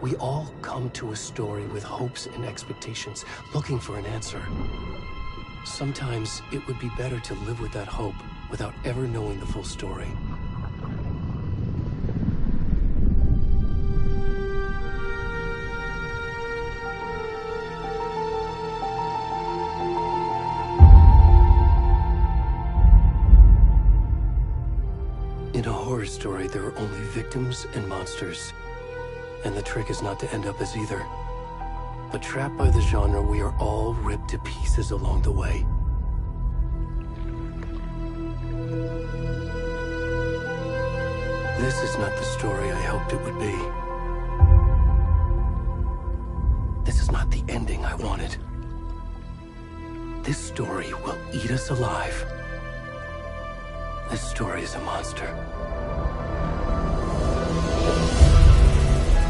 We all come to a story with hopes and expectations, looking for an answer. Sometimes it would be better to live with that hope without ever knowing the full story. In a horror story, there are only victims and monsters. And the trick is not to end up as either. But trapped by the genre, we are all ripped to pieces along the way. This is not the story I hoped it would be. This is not the ending I wanted. This story will eat us alive. This story is a monster.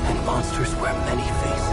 And monsters wear many faces.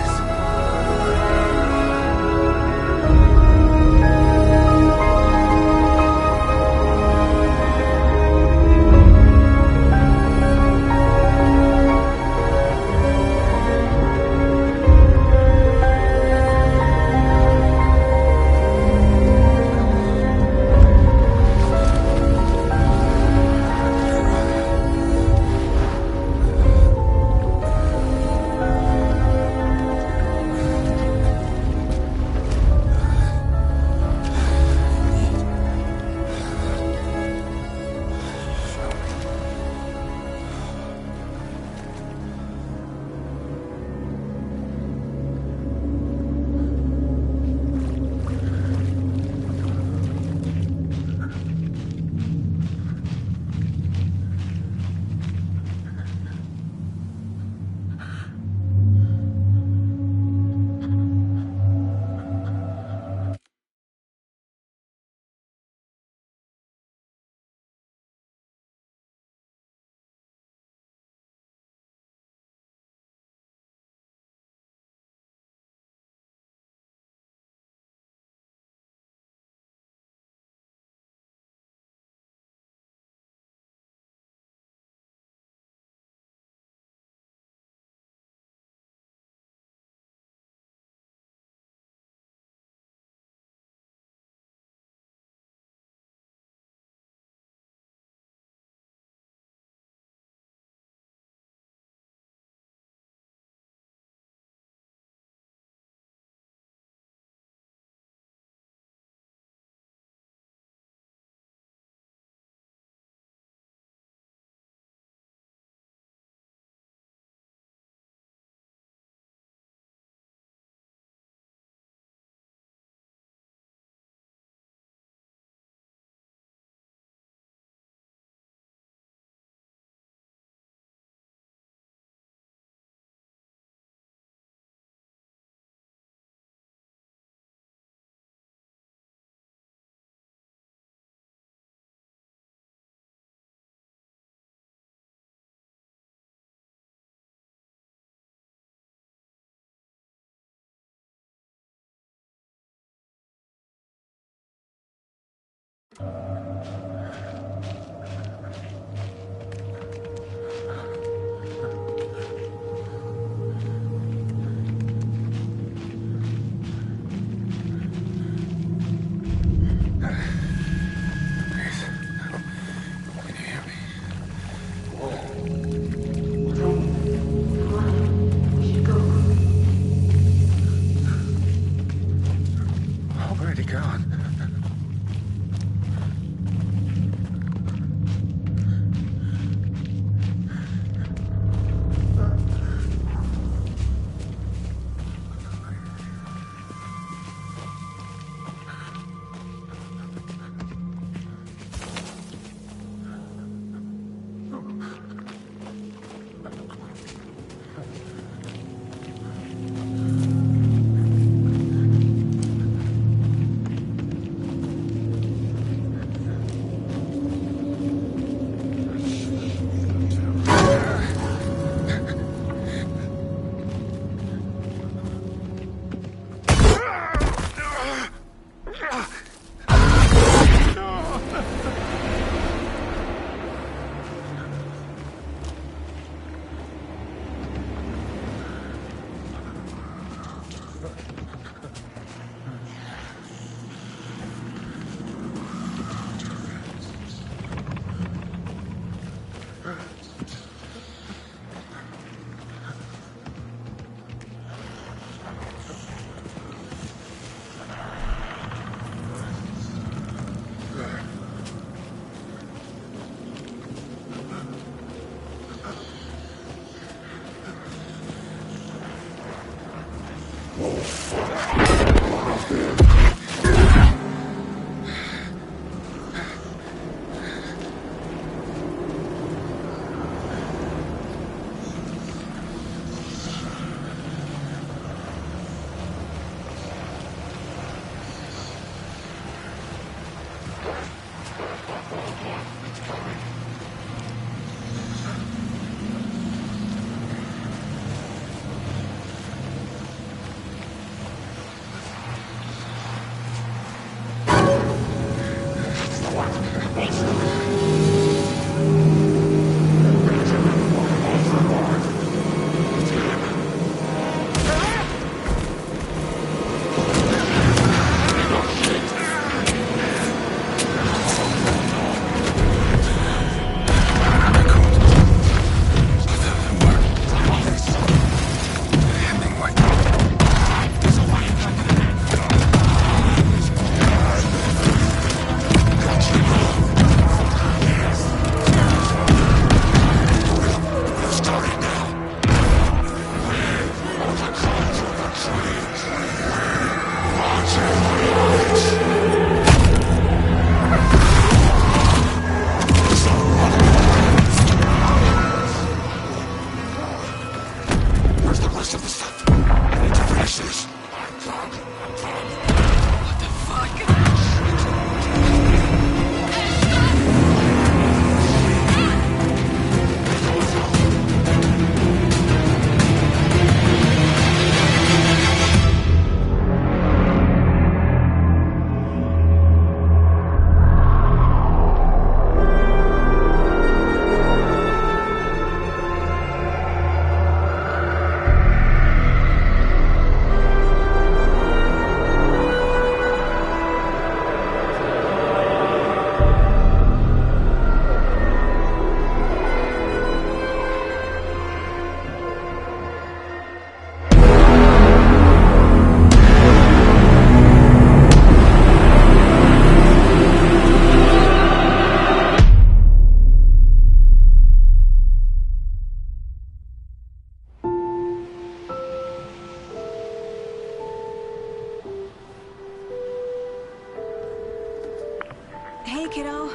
Hey, kiddo.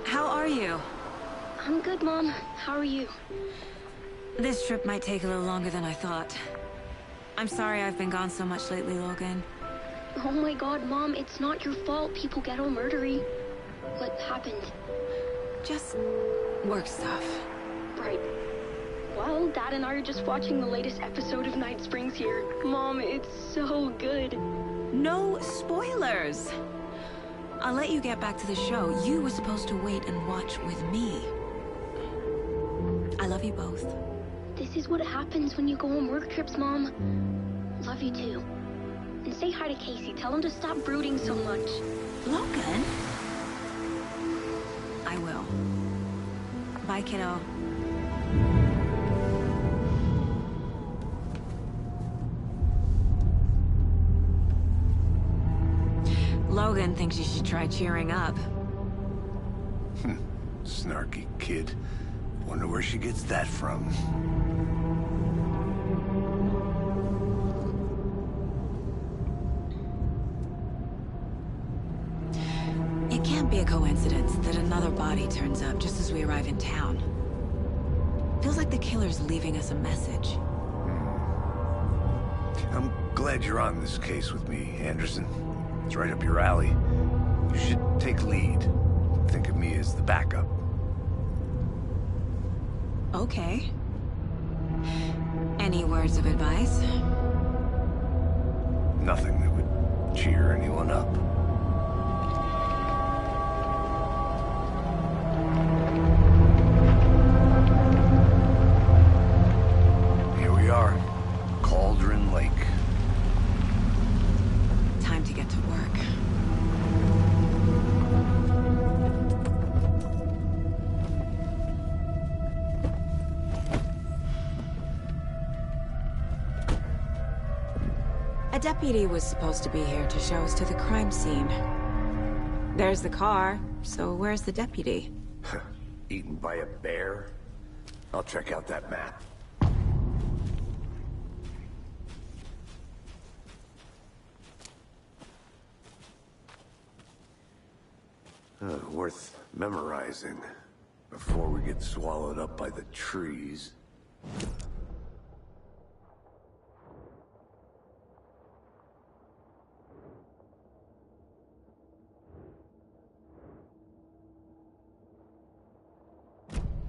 How are you? I'm good, Mom. How are you? This trip might take a little longer than I thought. I'm sorry I've been gone so much lately, Logan. Oh my god, Mom, it's not your fault people get all murdery. What happened? Just work stuff. Right. Well, Dad and I are just watching the latest episode of Night Springs here. Mom, it's so good. No spoilers! I'll let you get back to the show. You were supposed to wait and watch with me. I love you both. This is what happens when you go on work trips, Mom. Love you too. And say hi to Casey. Tell him to stop brooding so much. Logan? I will. Bye, kiddo. Logan thinks you should try cheering up. Snarky kid. Wonder where she gets that from. It can't be a coincidence that another body turns up just as we arrive in town. Feels like the killer's leaving us a message. I'm glad you're on this case with me, Anderson. It's right up your alley. You should take lead. Think of me as the backup. Okay. Any words of advice? Nothing that would cheer anyone up. Here we are. Cauldron Lake. Time to get to work. A deputy was supposed to be here to show us to the crime scene. There's the car, so where's the deputy? Eaten by a bear? I'll check out that map. worth memorizing before we get swallowed up by the trees.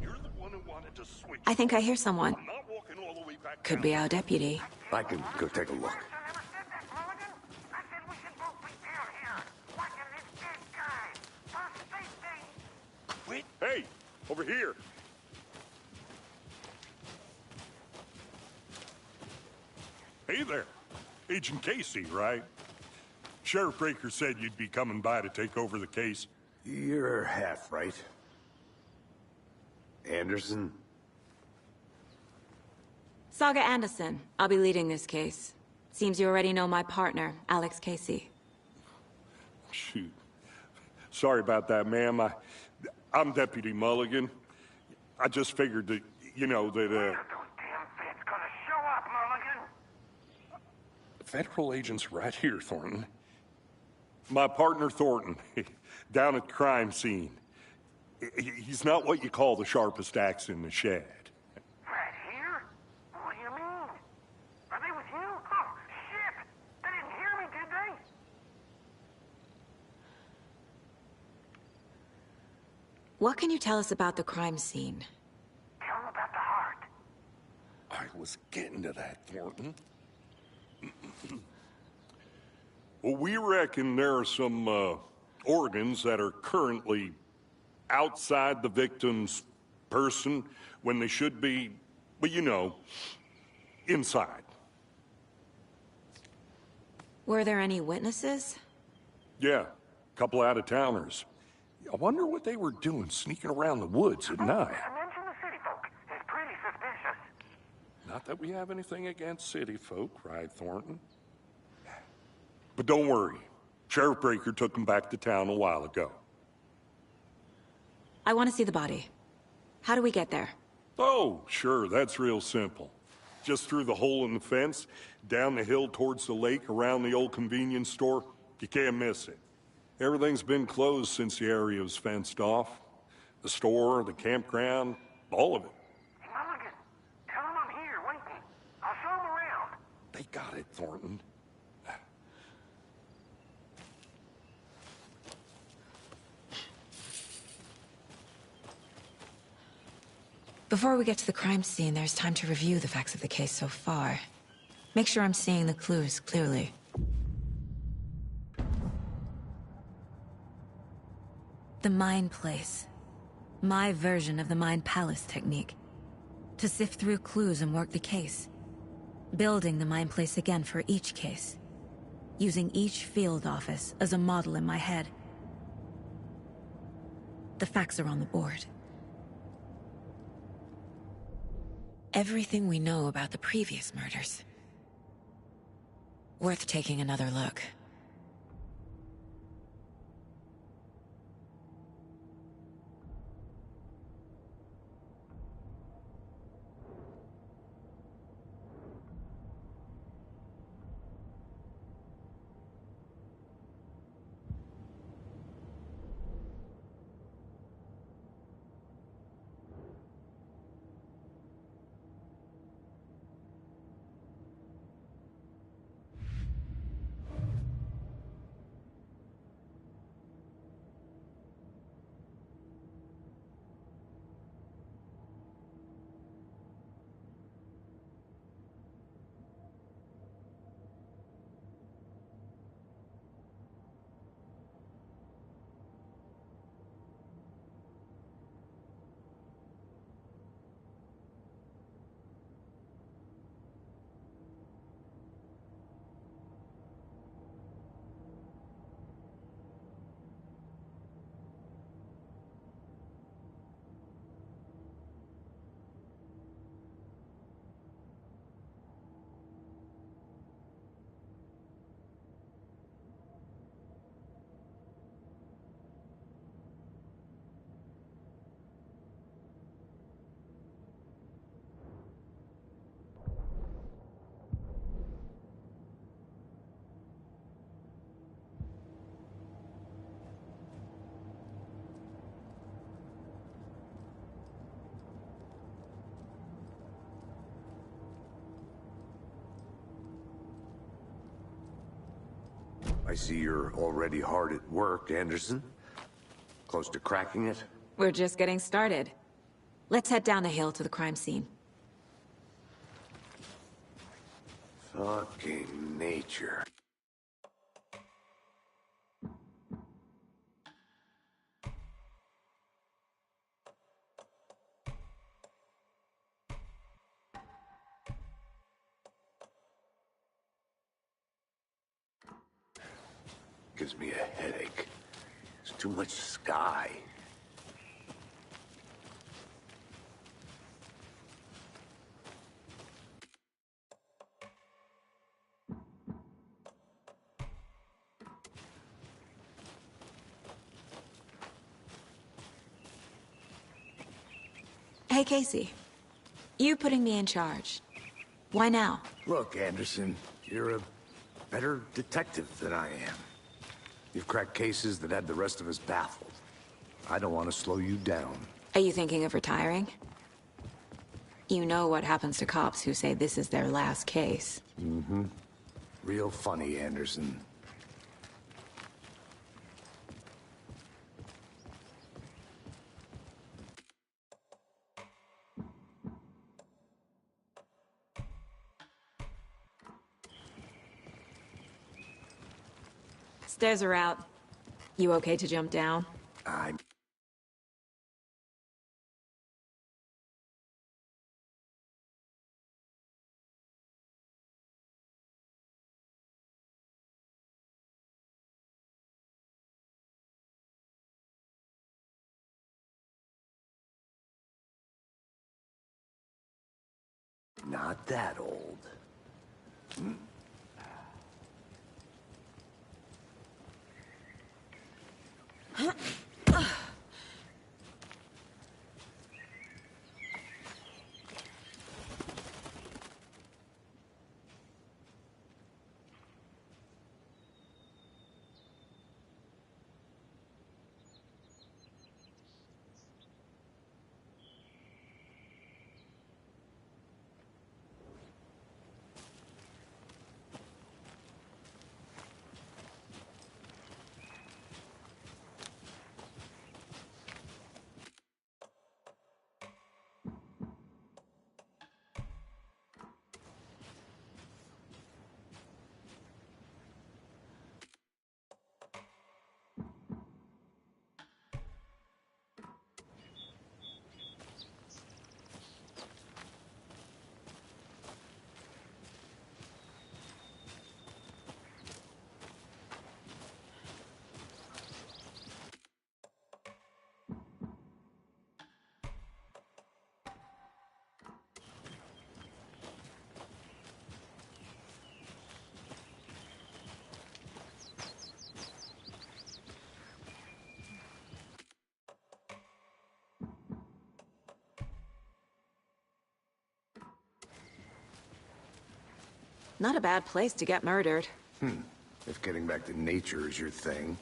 You're the one who wanted to switch. I think I hear someone. I'm not walking all the way back Could down. be our deputy. I can go take a look. Wait. Hey, over here. Hey there. Agent Casey, right? Sheriff Breaker said you'd be coming by to take over the case. You're half right. Anderson? Saga Anderson. I'll be leading this case. Seems you already know my partner, Alex Casey. Shoot. Sorry about that, ma'am. I'm Deputy Mulligan. I just figured that, you know, that, Those damn feds gonna show up, Mulligan. Federal agent's right here, Thornton. My partner, Thornton, down at the crime scene. He's not what you call the sharpest axe in the shed. Right here? What do you mean? Are they with you? Oh, shit! They didn't hear me, did they? What can you tell us about the crime scene? Tell them about the heart. I was getting to that, Thornton. Well, we reckon there are some organs that are currently outside the victim's person when they should be, well, you know, inside. Were there any witnesses? Yeah, a couple out-of-towners. I wonder what they were doing sneaking around the woods at night. Mention the city folk. It's pretty suspicious. Not that we have anything against city folk, right, Thornton? But don't worry. Sheriff Breaker took them back to town a while ago. I want to see the body. How do we get there? Oh, sure, that's real simple. Just through the hole in the fence, down the hill towards the lake, around the old convenience store. You can't miss it. Everything's been closed since the area was fenced off. The store, the campground, all of it. Hey, Mulligan, tell them I'm here, waiting. I'll show them around. They got it, Thornton. Before we get to the crime scene, there's time to review the facts of the case so far. Make sure I'm seeing the clues clearly. The Mind Place. My version of the Mind Palace technique. To sift through clues and work the case. Building the Mind Place again for each case. Using each field office as a model in my head. The facts are on the board. Everything we know about the previous murders. Worth taking another look. I see you're already hard at work, Anderson. Close to cracking it? We're just getting started. Let's head down the hill to the crime scene. Fucking nature. Gives me a headache. There's too much sky. Hey, Casey. You putting me in charge. Why now? Look, Anderson, you're a better detective than I am. You've cracked cases that had the rest of us baffled. I don't want to slow you down. Are you thinking of retiring? You know what happens to cops who say this is their last case. Mm-hmm. Real funny, Anderson. Stairs are out. You okay to jump down? I'm... not that old. Not a bad place to get murdered. If getting back to nature is your thing.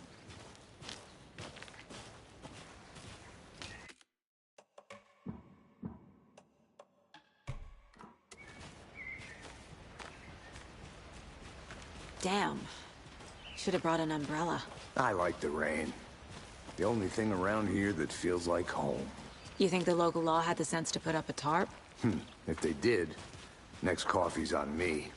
Damn. Should have brought an umbrella. I like the rain. The only thing around here that feels like home. You think the local law had the sense to put up a tarp? If they did, next coffee's on me.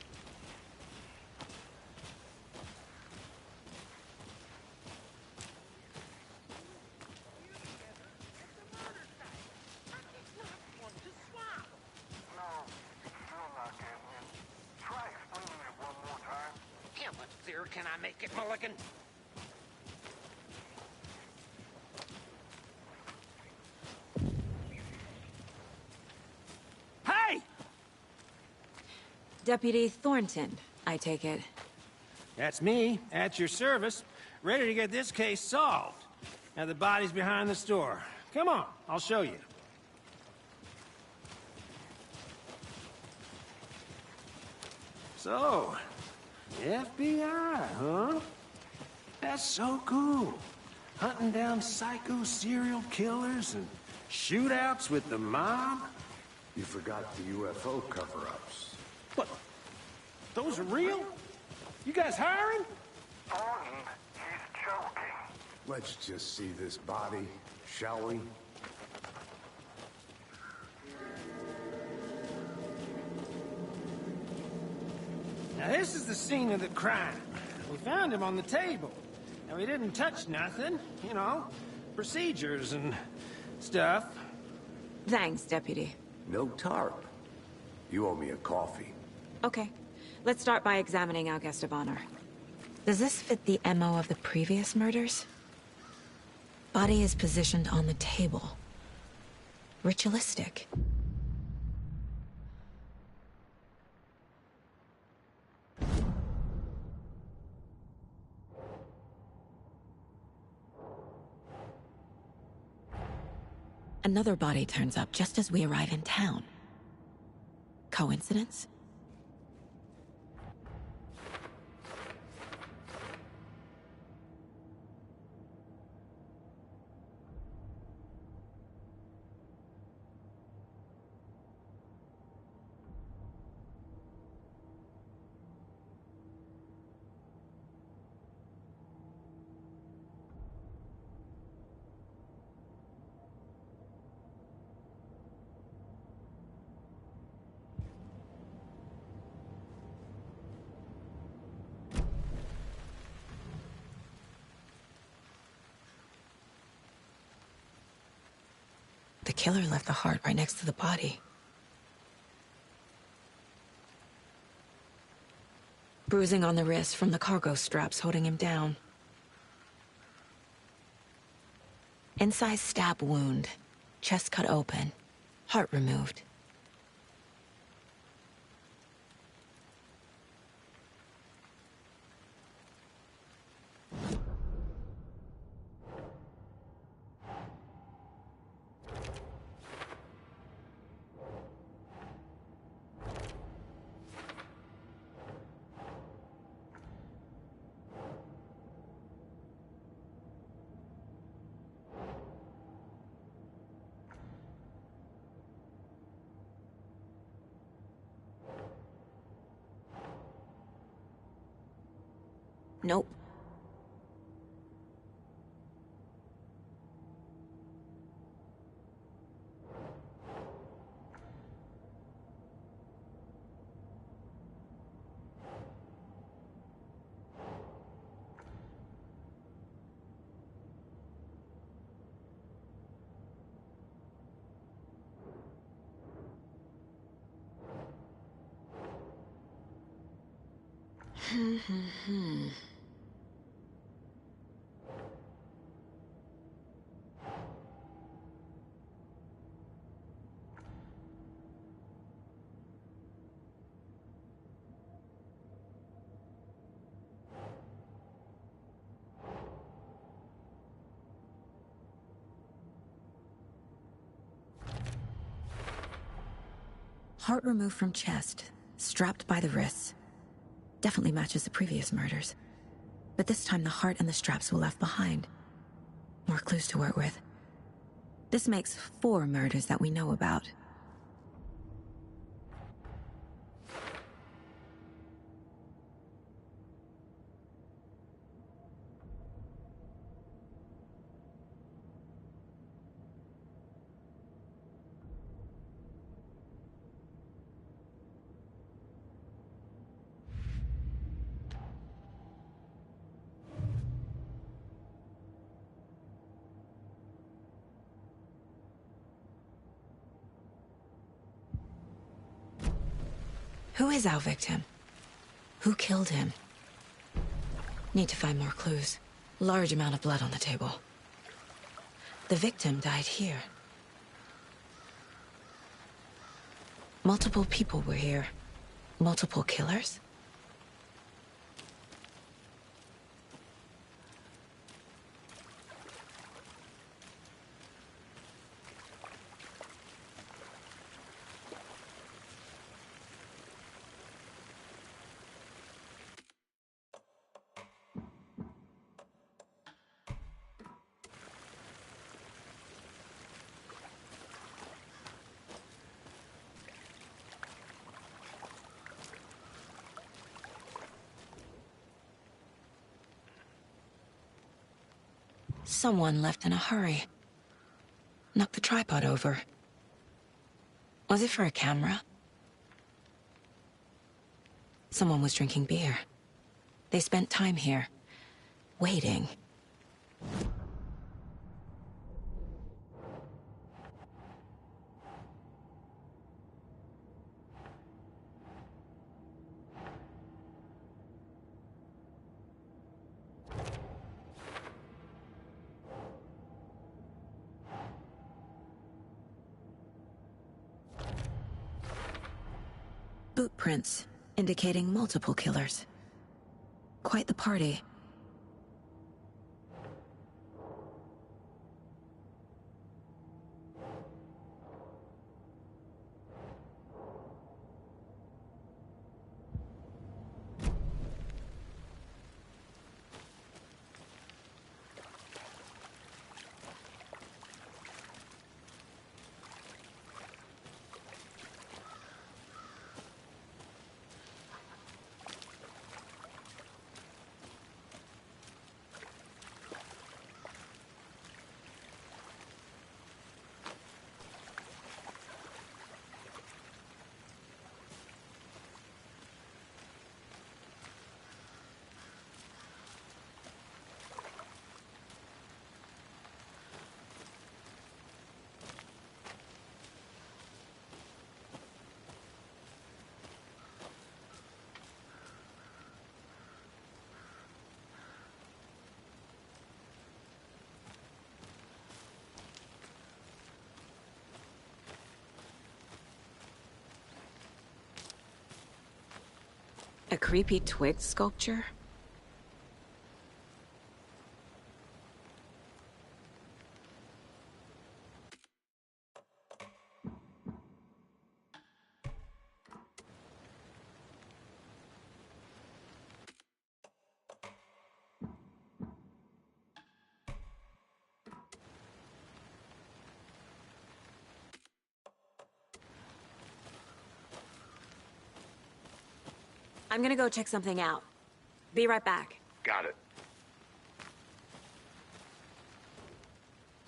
Can I make it, Mulligan? Hey! Deputy Thornton, I take it. That's me, at your service, ready to get this case solved. Now the body's behind the store. Come on, I'll show you. So, FBI, huh? That's so cool. Hunting down psycho serial killers and shootouts with the mob. You forgot the UFO cover-ups. What? Those are real? You guys hiring? Thornton, he's joking. Let's just see this body, shall we? Now this is the scene of the crime. We found him on the table. And we didn't touch nothing, you know, procedures and stuff. Thanks, Deputy. No tarp. You owe me a coffee. Okay. Let's start by examining our guest of honor. Does this fit the MO of the previous murders? Body is positioned on the table. Ritualistic. Another body turns up just as we arrive in town. Coincidence? The killer left the heart right next to the body. Bruising on the wrist from the cargo straps holding him down. Incised stab wound. Chest cut open. Heart removed. Nope. Heart removed from chest, strapped by the wrists. Definitely matches the previous murders. But this time the heart and the straps were left behind. More clues to work with. This makes 4 murders that we know about. Who is our victim? Who killed him? Need to find more clues. Large amount of blood on the table. The victim died here. Multiple people were here. Multiple killers? Someone left in a hurry. Knocked the tripod over. Was it for a camera? Someone was drinking beer. They spent time here, waiting. Boot prints, indicating multiple killers. Quite the party. A creepy twig sculpture? I'm gonna go check something out. Be right back. Got it.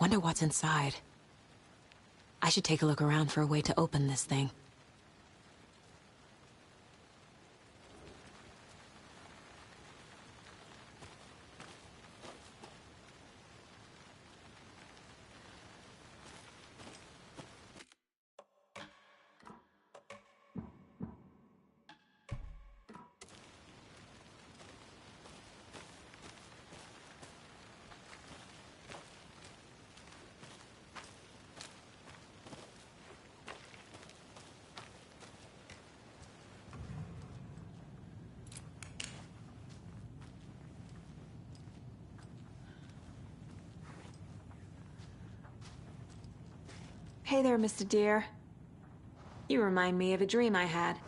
Wonder what's inside. I should take a look around for a way to open this thing. Hey there, Mr. Deer. You remind me of a dream I had.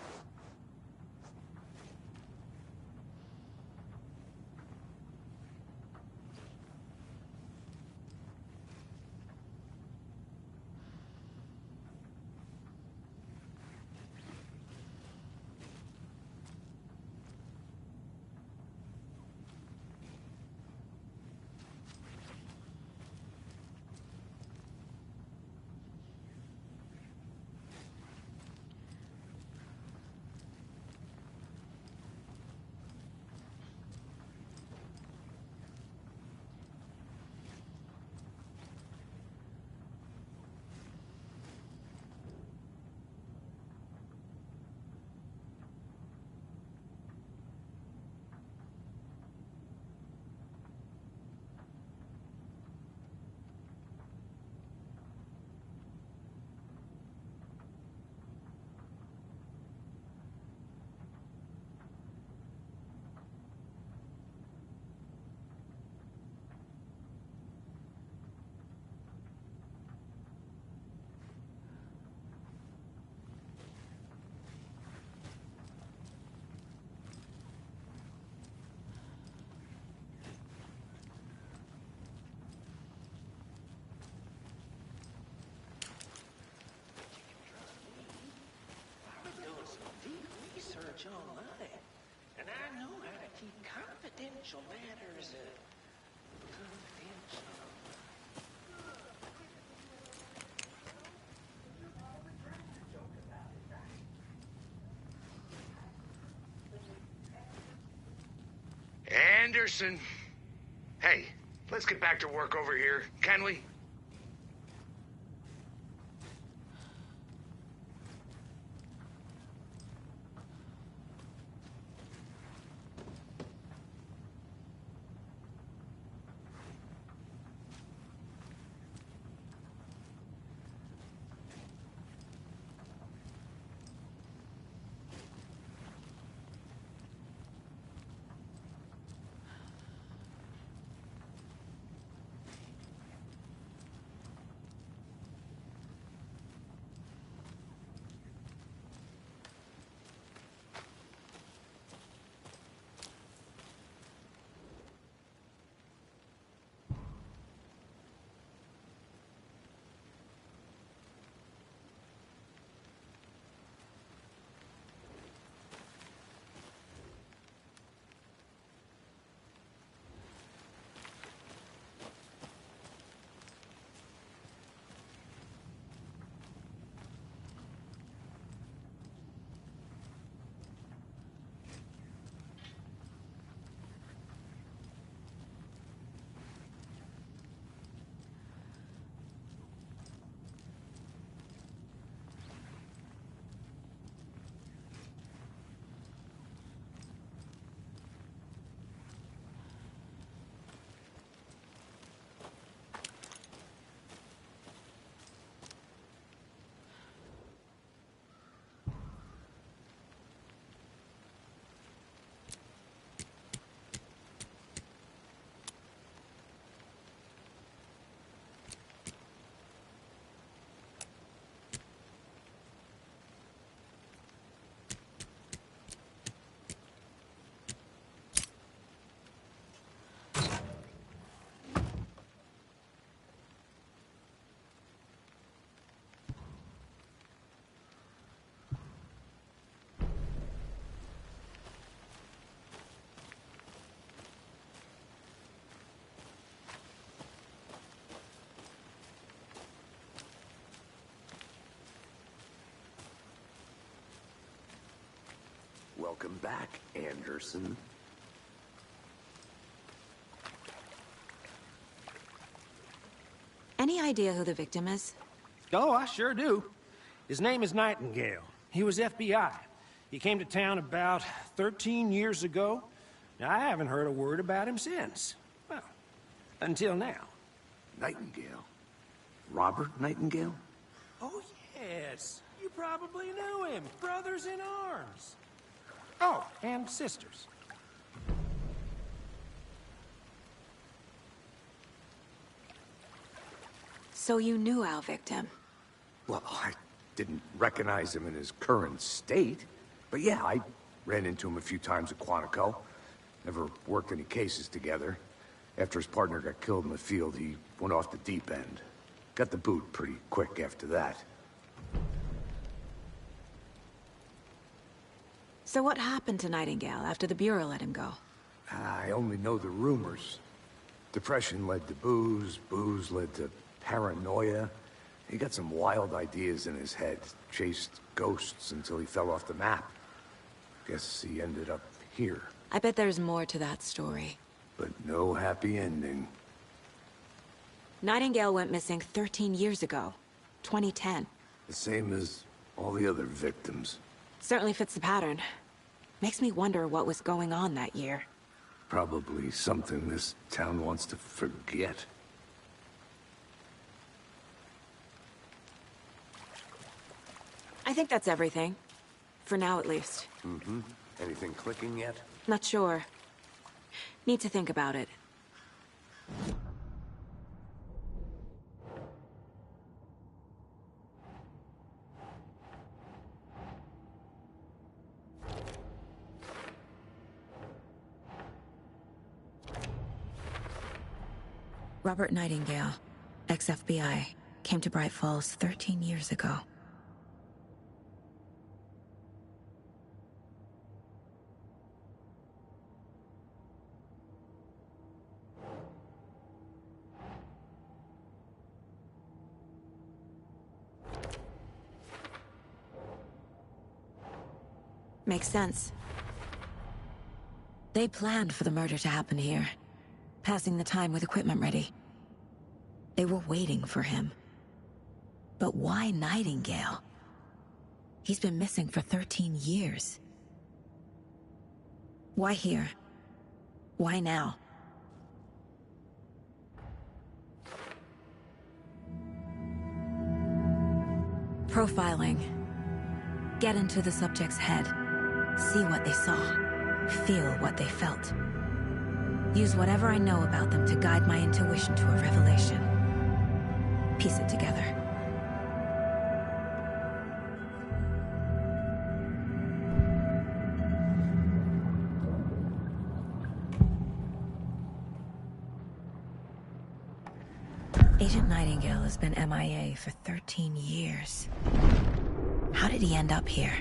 Online, and I know how to keep confidential matters confidential. Anderson. Hey, let's get back to work over here, can we? Welcome back, Anderson. Any idea who the victim is? Oh, I sure do. His name is Nightingale. He was FBI. He came to town about 13 years ago. Now, I haven't heard a word about him since. Well, until now. Nightingale? Robert Nightingale? Oh, yes. You probably knew him. Brothers in arms. Oh, and sisters. So you knew our victim? Well, I didn't recognize him in his current state. But yeah, I ran into him a few times at Quantico. Never worked any cases together. After his partner got killed in the field, he went off the deep end. Got the boot pretty quick after that. So what happened to Nightingale after the Bureau let him go? I only know the rumors. Depression led to booze, booze led to paranoia. He got some wild ideas in his head, chased ghosts until he fell off the map. Guess he ended up here. I bet there's more to that story. But no happy ending. Nightingale went missing 13 years ago. 2010. The same as all the other victims. Certainly fits the pattern. Makes me wonder what was going on that year. Probably something this town wants to forget. I think that's everything. For now, at least. Mm-hmm. Anything clicking yet? Not sure. Need to think about it. Robert Nightingale, ex-FBI, came to Bright Falls 13 years ago. Makes sense. They planned for the murder to happen here, passing the time with equipment ready. They were waiting for him. But why Nightingale? He's been missing for 13 years. Why here? Why now? Profiling. Get into the subject's head. See what they saw. Feel what they felt. Use whatever I know about them to guide my intuition to a revelation. Piece it together. Agent Nightingale has been MIA for 13 years. How did he end up here?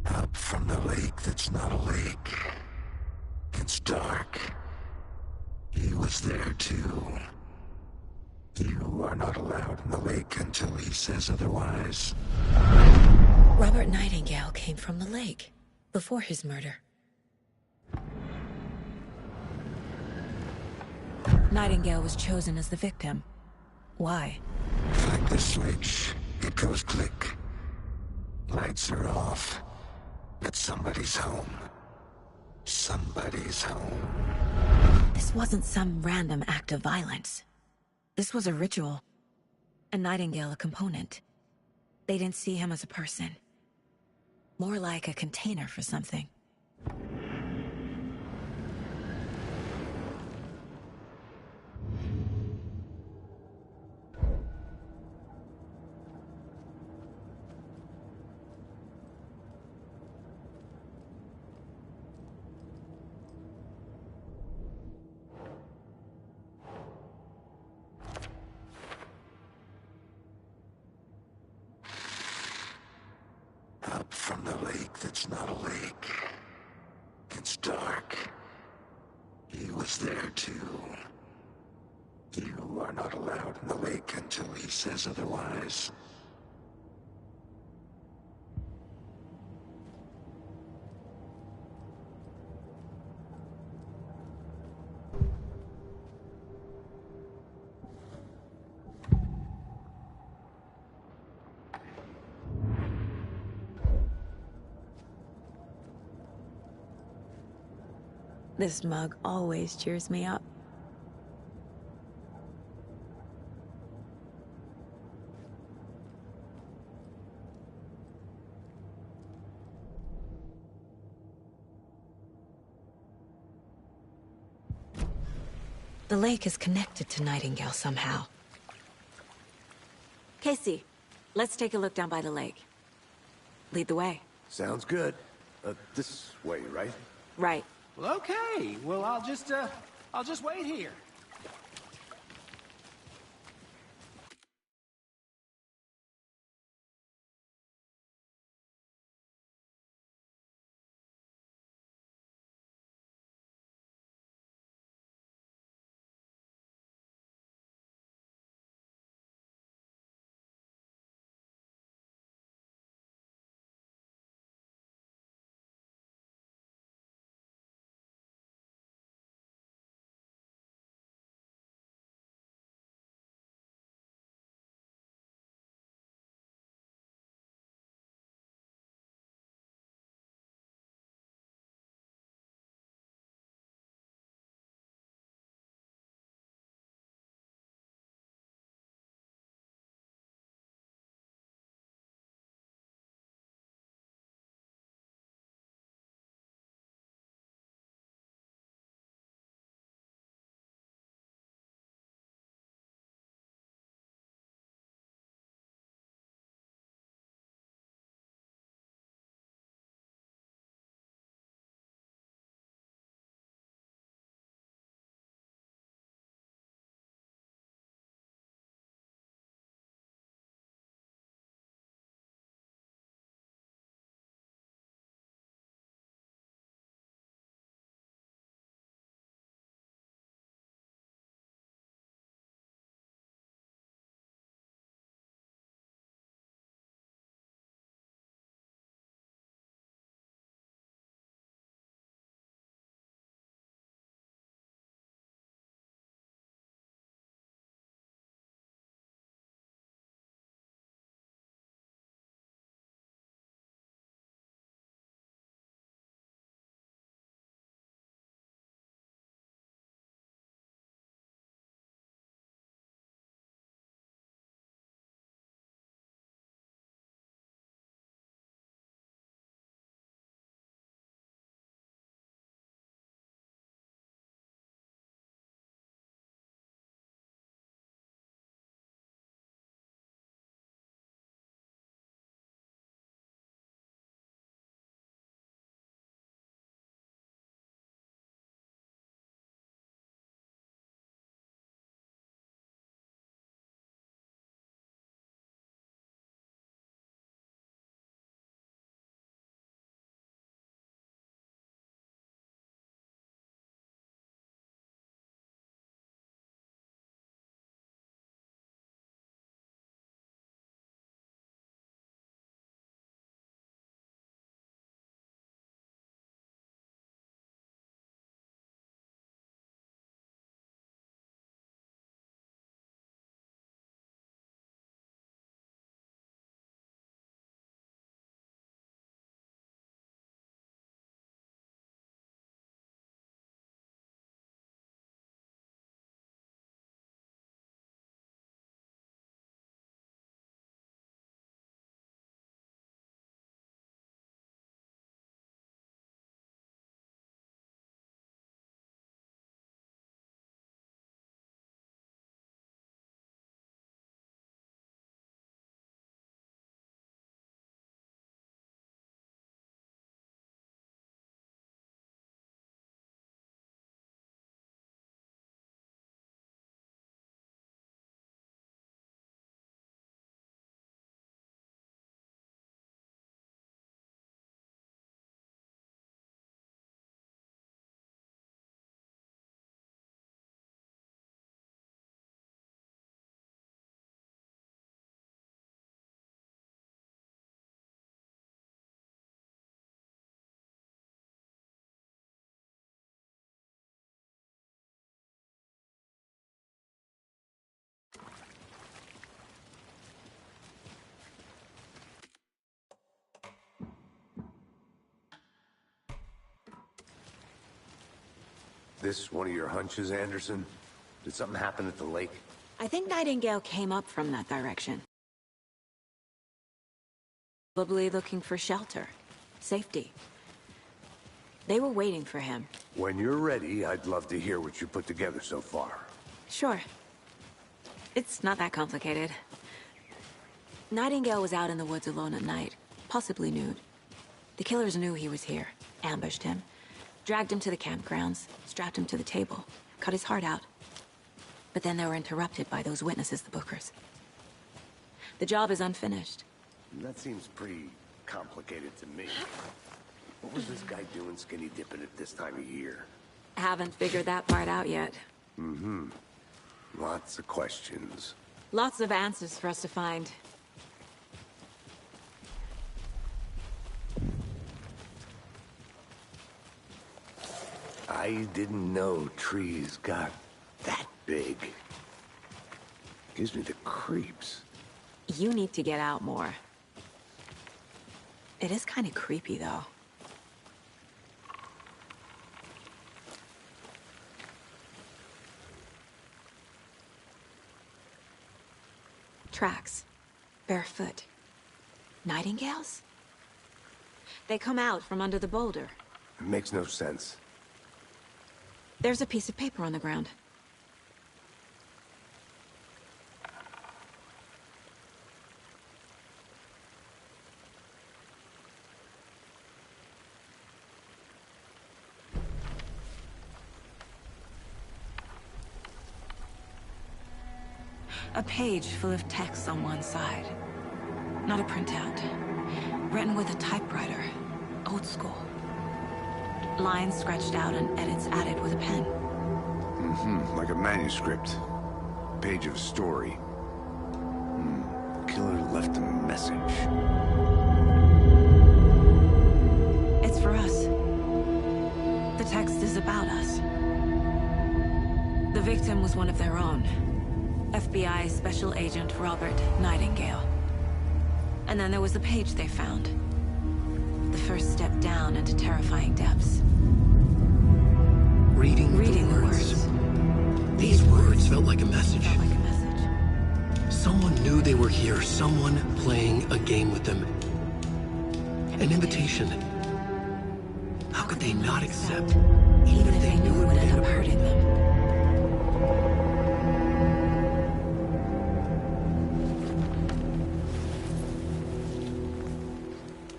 Up from the lake that's not a lake. It's dark. He was there too. You are not allowed in the lake until he says otherwise. Robert Nightingale came from the lake, before his murder. Nightingale was chosen as the victim. Why? Flick the switch. It goes click. Lights are off. But somebody's home. Somebody's home. This wasn't some random act of violence. This was a ritual. And Nightingale a component. They didn't see him as a person. More like a container for something. Up from the lake that's not a lake. It's dark. He was there too. You are not allowed in the lake until he says otherwise. This mug always cheers me up. The lake is connected to Nightingale somehow. Casey, let's take a look down by the lake. Lead the way. Sounds good. This way, right? Right. Well, okay. Well, I'll just wait here. this one of your hunches, Anderson? Did something happen at the lake? I think Nightingale came up from that direction. Probably looking for shelter, safety. They were waiting for him. When you're ready, I'd love to hear what you put together so far. Sure. It's not that complicated. Nightingale was out in the woods alone at night, possibly nude. The killers knew he was here, ambushed him, dragged him to the campgrounds, strapped him to the table, cut his heart out. But then they were interrupted by those witnesses, the Bookers. The job is unfinished. That seems pretty complicated to me. What was this guy doing skinny dipping at this time of year? Haven't figured that part out yet. Mm-hmm. Lots of questions. Lots of answers for us to find. I didn't know trees got that big. Gives me the creeps. You need to get out more. It is kind of creepy, though. Tracks. Barefoot. Nightingales? They come out from under the boulder. It makes no sense. There's a piece of paper on the ground. A page full of text on one side. Not a printout. Written with a typewriter. Old school. Lines scratched out and edits added with a pen. Mm-hmm. Like a manuscript. Page of a story. Killer left a message. It's for us. The text is about us. The victim was one of their own. FBI Special Agent Robert Nightingale. And then there was the page they found. The first step down into terrifying depths. Reading the words. These words felt like a message. Someone knew they were here, someone playing a game with them. An invitation. How could they not accept, even if they knew it would end up hurting them?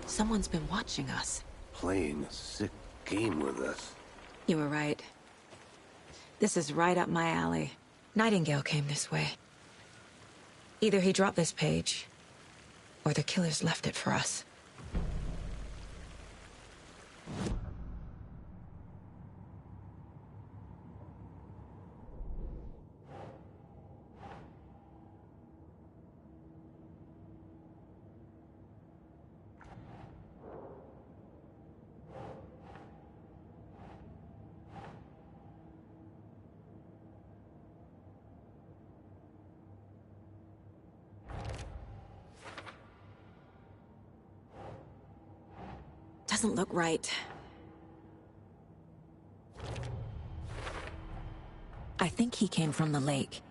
Someone's been watching us. Playing a sick game with us. You were right. This is right up my alley. Nightingale came this way. Either he dropped this page, or the killers left it for us. Doesn't look right. I think he came from the lake.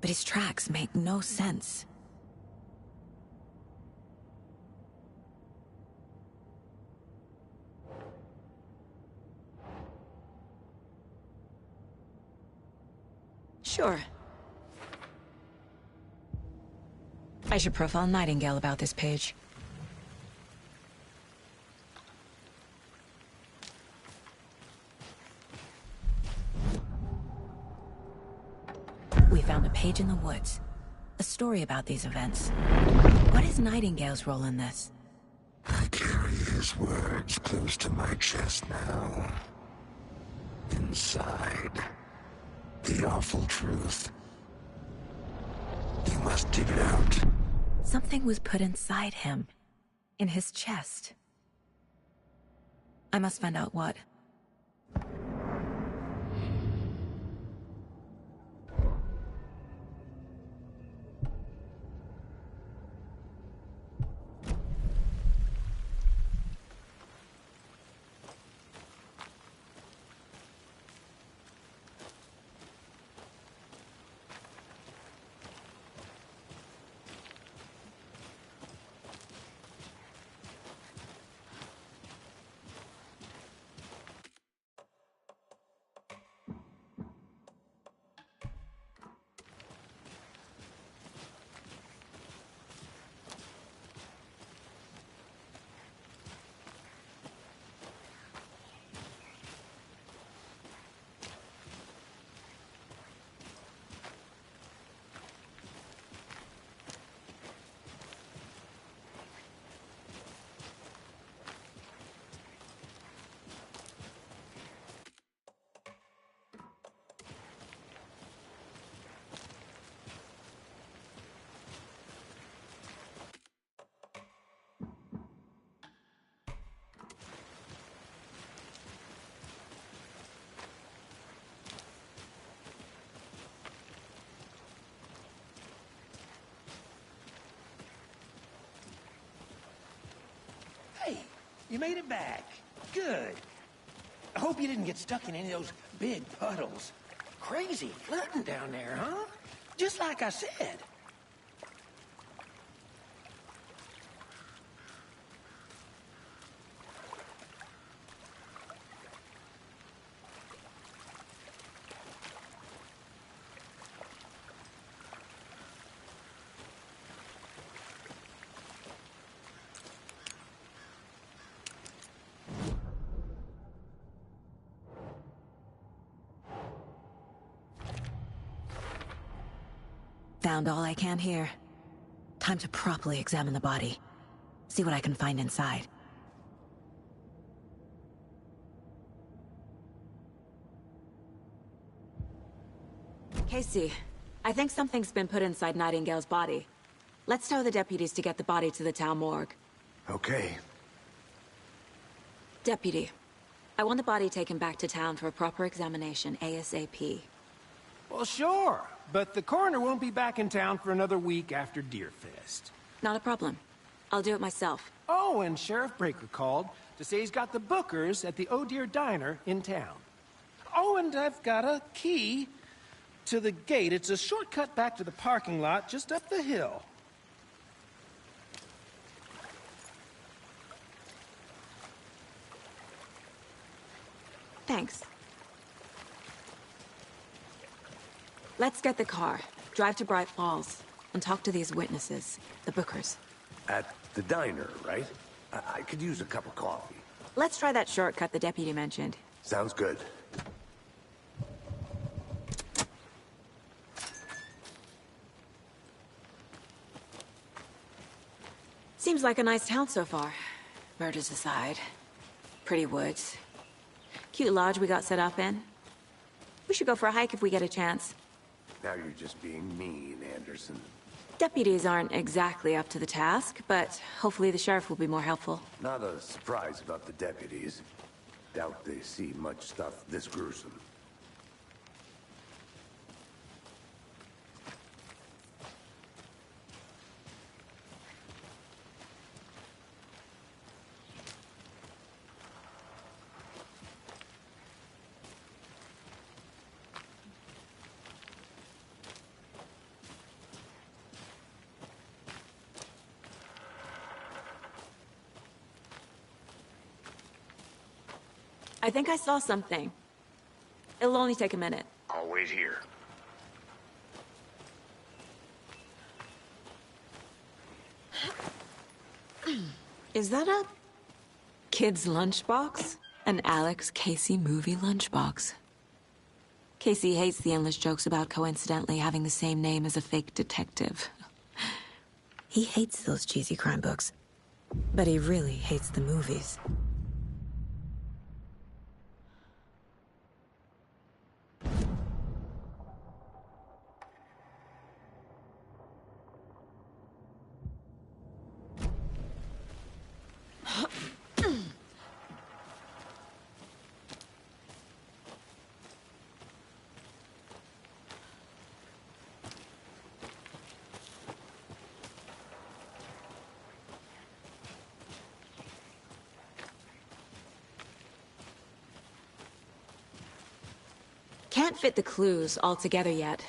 But his tracks make no sense. Sure. I should profile Nightingale about this page. We found a page in the woods. A story about these events. What is Nightingale's role in this? I carry his words close to my chest now. Inside, the awful truth. You must dig it out. Something was put inside him. In his chest. I must find out what. You made it back. Good. I hope you didn't get stuck in any of those big puddles. Crazy flooding down there, huh? Just like I said. Found all I can here. Time to properly examine the body. See what I can find inside. Casey, I think something's been put inside Nightingale's body. Let's tell the deputies to get the body to the town morgue. Okay. Deputy, I want the body taken back to town for a proper examination ASAP. Well, sure. But the coroner won't be back in town for another week after Deerfest. Not a problem. I'll do it myself. Oh, and Sheriff Breaker called to say he's got the Bookers at the Oh Deer Diner in town. Oh, and I've got a key to the gate. It's a shortcut back to the parking lot just up the hill. Thanks. Let's get the car, drive to Bright Falls, and talk to these witnesses, the Bookers. At the diner, right? I could use a cup of coffee. Let's try that shortcut the deputy mentioned. Sounds good. Seems like a nice town so far. Murders aside. Pretty woods. Cute lodge we got set up in. We should go for a hike if we get a chance. Now you're just being mean, Anderson. Deputies aren't exactly up to the task, but hopefully the sheriff will be more helpful. Not a surprise about the deputies. Doubt they see much stuff this gruesome. I think I saw something. It'll only take a minute. I'll wait here. Is that a kid's lunchbox? An Alex Casey movie lunchbox. Casey hates the endless jokes about coincidentally having the same name as a fake detective. He hates those cheesy crime books, but he really hates the movies. Can't fit the clues all together yet.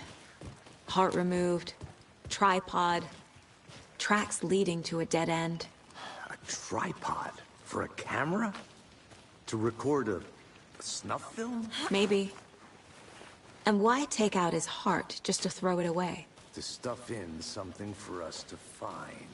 Heart removed, tripod, tracks leading to a dead end. A tripod? For a camera? To record a snuff film? Maybe. And why take out his heart just to throw it away? To stuff in something for us to find.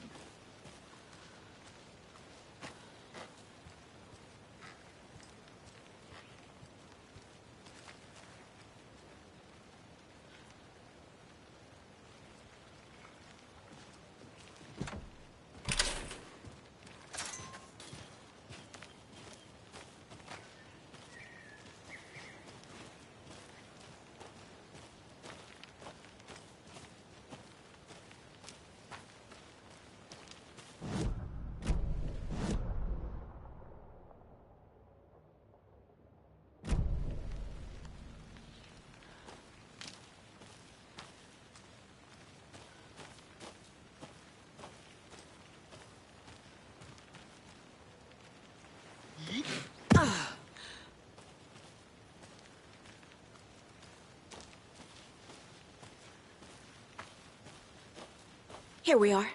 Here we are.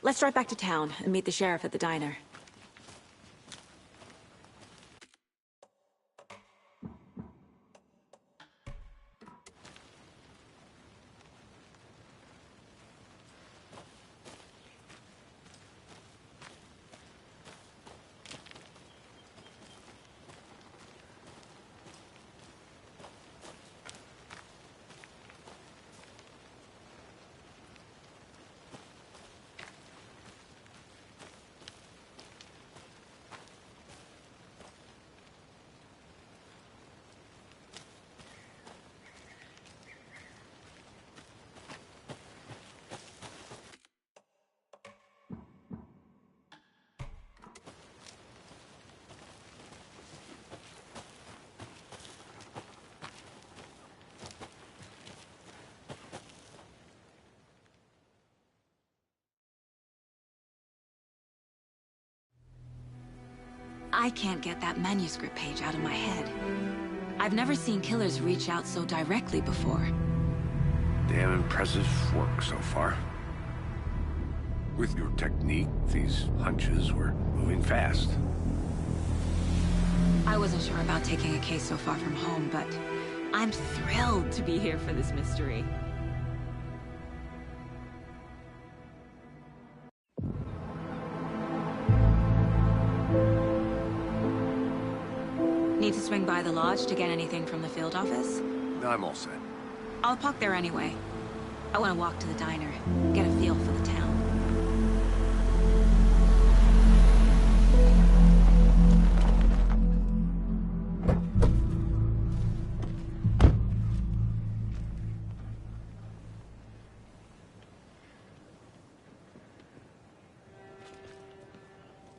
Let's drive back to town and meet the sheriff at the diner. I can't get that manuscript page out of my head. I've never seen killers reach out so directly before. Damn impressive work so far. With your technique, these hunches were moving fast. I wasn't sure about taking a case so far from home, but I'm thrilled to be here for this mystery. Need to swing by the lodge to get anything from the field office? I'm all set. I'll park there anyway. I want to walk to the diner, get a feel for the town.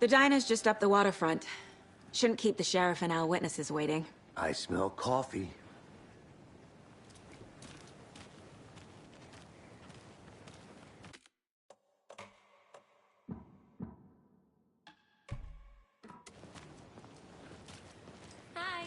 The diner's just up the waterfront. Shouldn't keep the sheriff and our witnesses waiting. I smell coffee. Hi.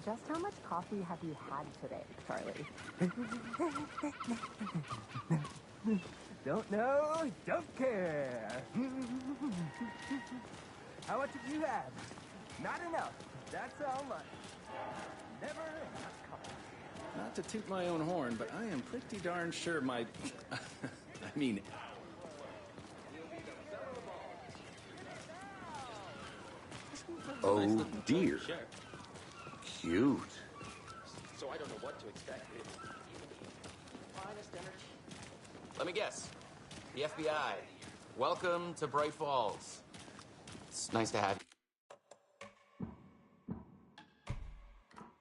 Just how much coffee have you had today, Charlie? Don't know, don't care. How much have you had? Not enough. That's how much. Never enough coffee. Not to toot my own horn, but I am pretty darn sure my... I mean... Oh, dear. Cute. So I don't know what to expect. Finest energy. Let me guess. The FBI. Welcome to Bright Falls. It's nice to have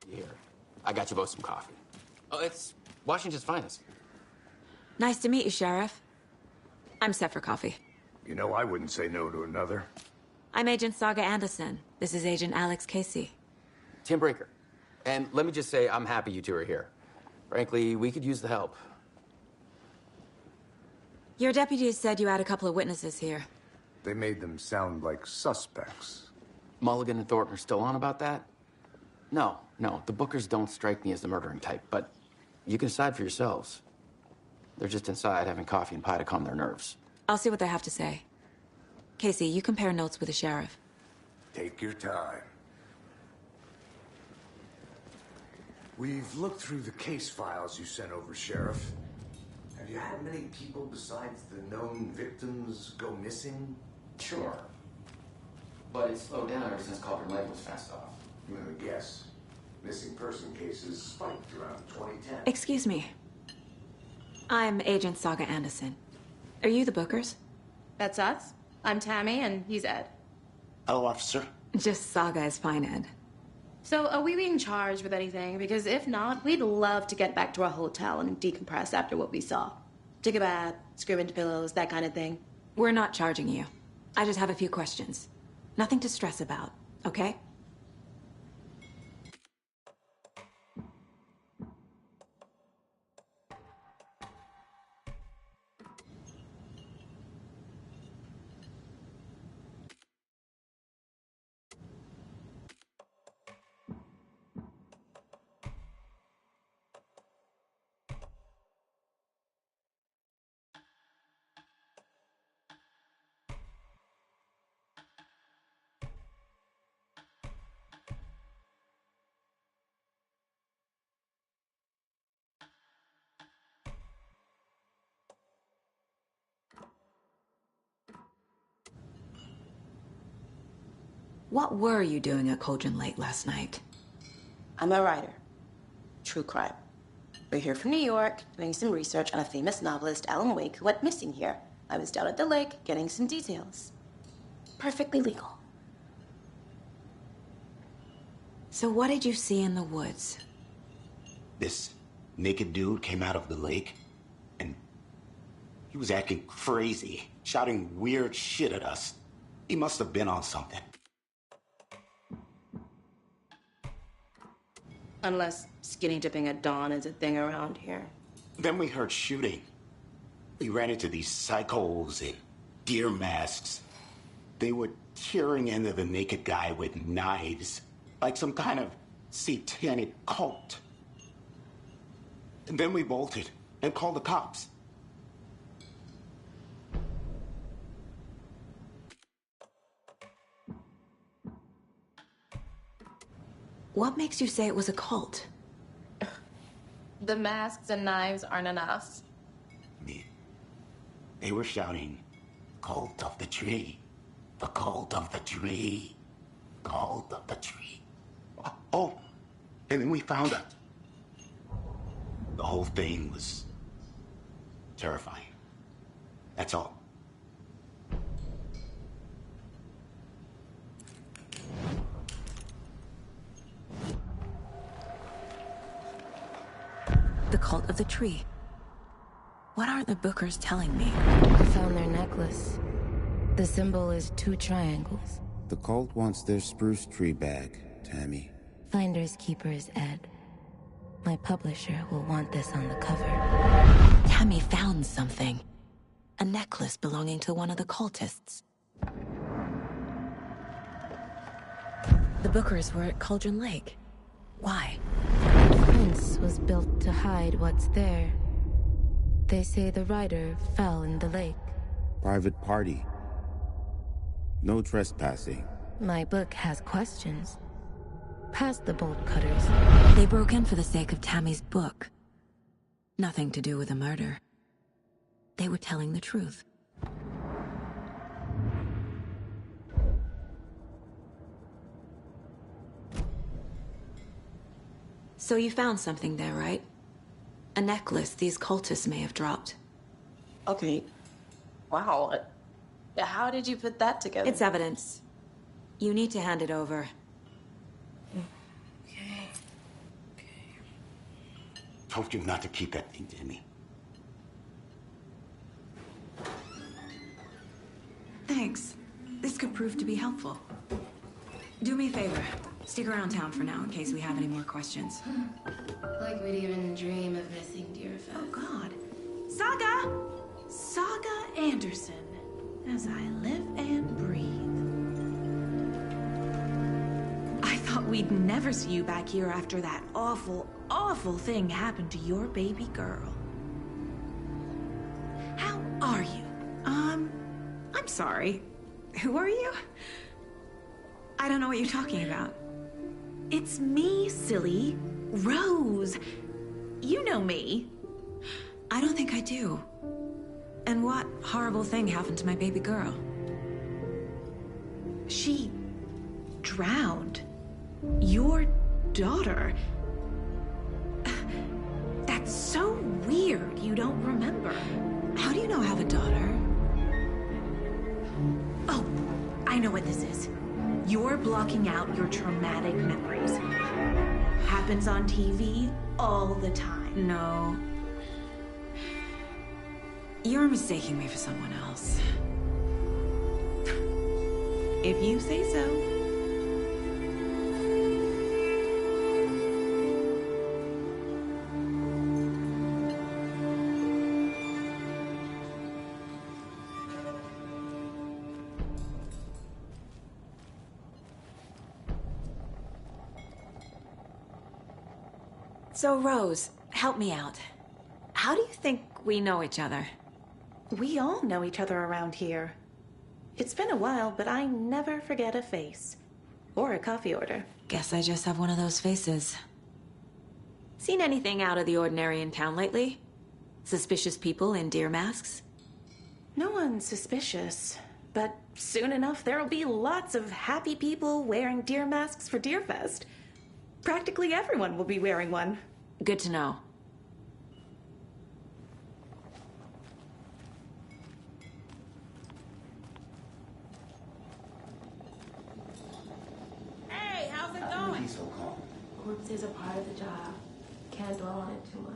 you here. I got you both some coffee. Oh, it's Washington's finest. Nice to meet you, Sheriff. I'm set for coffee. You know, I wouldn't say no to another. I'm Agent Saga Anderson. This is Agent Alex Casey. Tim Breaker. And let me just say, I'm happy you two are here. Frankly, we could use the help. Your deputies said you had a couple of witnesses here. They made them sound like suspects. Mulligan and Thornton are still on about that? No, the Bookers don't strike me as the murdering type, but you can decide for yourselves. They're just inside having coffee and pie to calm their nerves. I'll see what they have to say. Casey, you compare notes with the sheriff. Take your time. We've looked through the case files you sent over, Sheriff. Have you had many people besides the known victims go missing? Sure. But it's slowed down ever since Cauldron Lake was fenced off. I'm gonna guess. Missing person cases spiked around 2010. Excuse me. I'm Agent Saga Anderson. Are you the Bookers? That's us. I'm Tammy, and he's Ed. Hello, officer. Just Saga is fine, Ed. So, are we being charged with anything? Because if not, we'd love to get back to our hotel and decompress after what we saw. Take a bath, scream into pillows, that kind of thing. We're not charging you. I just have a few questions. Nothing to stress about, okay? What were you doing at Cauldron Lake last night? I'm a writer. True crime. We're here from New York, doing some research on a famous novelist, Alan Wake, who went missing here. I was down at the lake, getting some details. Perfectly legal. So what did you see in the woods? This naked dude came out of the lake, and he was acting crazy, shouting weird shit at us. He must have been on something. Unless skinny dipping at dawn is a thing around here. Then we heard shooting. We ran into these psychos in deer masks. They were tearing into the naked guy with knives, like some kind of satanic cult. And then we bolted and called the cops. What makes you say it was a cult? The masks and knives aren't enough. They were shouting, "Cult of the tree, the cult of the tree, cult of the tree." Oh, and then we found out. The whole thing was terrifying. That's all. The cult of the tree. What are the Bookers telling me? I found their necklace. The symbol is 2 triangles. The cult wants their spruce tree back, Tammy. Finders keepers, Ed. My publisher will want this on the cover. Tammy found something. A necklace belonging to one of the cultists. The Bookers were at Cauldron Lake. Why? The fence was built to hide what's there. They say the writer fell in the lake. Private party. No trespassing. My book has questions. Past the bolt cutters. They broke in for the sake of Tammy's book. Nothing to do with a murder. They were telling the truth. So you found something there, right? A necklace these cultists may have dropped. Okay. Wow. How did you put that together? It's evidence. You need to hand it over. Okay. Told you not to keep that thing to me. Thanks. This could prove to be helpful. Do me a favor. Stick around town for now in case we have any more questions. Like we'd even dream of missing Deerfest. Oh, God. Saga! Saga Anderson. As I live and breathe. I thought we'd never see you back here after that awful, awful thing happened to your baby girl. How are you? I'm sorry. Who are you? I don't know what you're talking about. It's me, silly. Rose, you know me. I don't think I do. And what horrible thing happened to my baby girl? She drowned. Your daughter. That's so weird you don't remember. How do you know I have a daughter? Oh, I know what this is. You're blocking out your traumatic memories. Happens on TV all the time. No. You're mistaking me for someone else. If you say so. So, Rose, help me out. How do you think we know each other? We all know each other around here. It's been a while, but I never forget a face. Or a coffee order. Guess I just have one of those faces. Seen anything out of the ordinary in town lately? Suspicious people in deer masks? No one's suspicious. But soon enough, there'll be lots of happy people wearing deer masks for Deerfest. Practically everyone will be wearing one. Good to know. Hey, how's it going? Corpses are part of the job. Can't dwell on it too much.